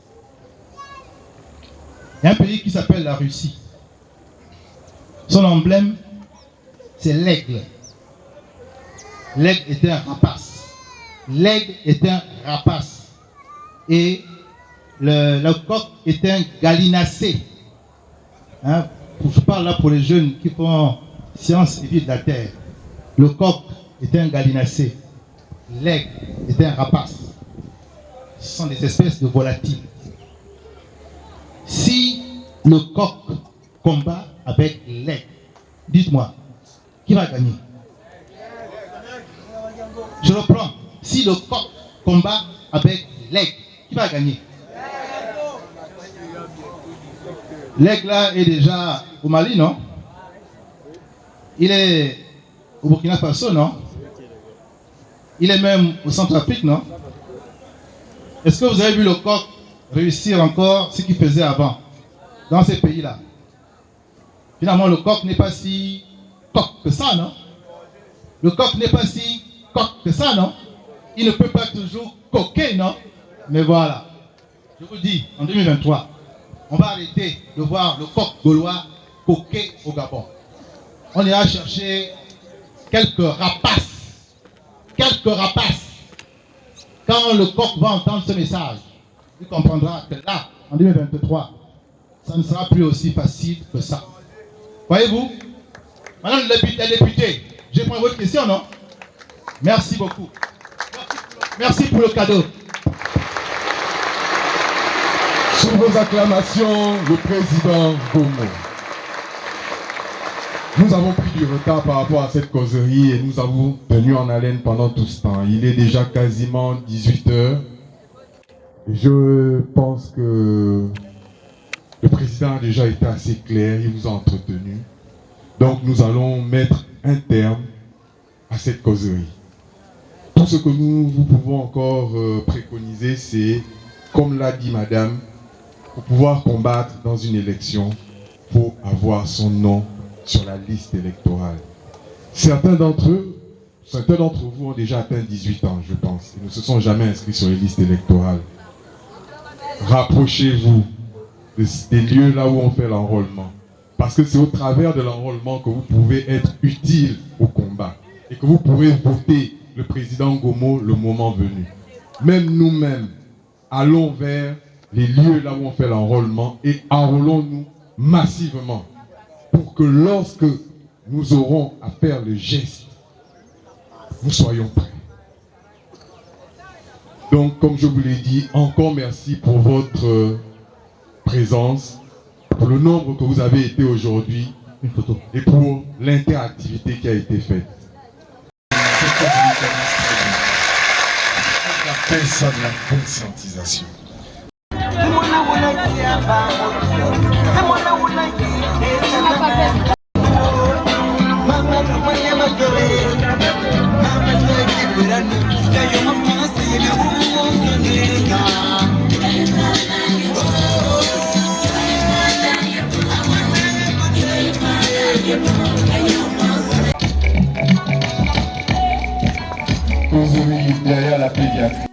Il y a un pays qui s'appelle la Russie. Son emblème, c'est l'aigle. L'aigle est un rapace. L'aigle est un rapace. Et le coq est un gallinacé. Hein? Je parle là pour les jeunes qui font sciences et vie de la terre. Le coq est un gallinacé. L'aigle est un rapace. Ce sont des espèces de volatiles. Si le coq combat avec l'aigle, dites-moi, qui va gagner? Je reprends. Si le coq combat avec l'aigle, qui va gagner? L'aigle là est déjà au Mali, non? Il est au Burkina Faso, non? Il est même au Centrafrique, non? Est-ce que vous avez vu le coq réussir encore ce qu'il faisait avant dans ces pays-là? Finalement, le coq n'est pas si coq que ça, non? Le coq n'est pas si coq que ça, non? Il ne peut pas toujours coquer, non? Mais voilà. Je vous dis, en 2023, on va arrêter de voir le coq gaulois coquer au Gabon. On ira chercher quelques rapaces. Quelques rapaces. Quand le coq va entendre ce message, il comprendra que là, en 2023, ça ne sera plus aussi facile que ça. Voyez-vous? Madame la députée, je prends votre question, non? Merci beaucoup. Merci pour le cadeau. Sous vos acclamations, le président Gomo. Nous avons pris du retard par rapport à cette causerie et nous avons tenu en haleine pendant tout ce temps. Il est déjà quasiment 18 h. Je pense que le président a déjà été assez clair, il vous a entretenu. Donc nous allons mettre un terme à cette causerie. Tout ce que nous pouvons encore préconiser, c'est, comme l'a dit madame, pour pouvoir combattre dans une élection, il faut avoir son nom sur la liste électorale. Certains d'entre vous ont déjà atteint 18 ans, je pense, et ne se sont jamais inscrits sur les listes électorales. Rapprochez-vous des lieux là où on fait l'enrôlement. Parce que c'est au travers de l'enrôlement que vous pouvez être utile au combat. Et que vous pourrez voter le président Gomo le moment venu. Même nous-mêmes, allons vers les lieux là où on fait l'enrôlement et enrôlons-nous massivement. Pour que lorsque nous aurons à faire le geste, nous soyons prêts. Donc, comme je vous l'ai dit, encore merci pour votre présence, pour le nombre que vous avez été aujourd'hui et pour l'interactivité qui a été faite. Appelle ça de la conscientisation. Causerie derrière la pédiatrie.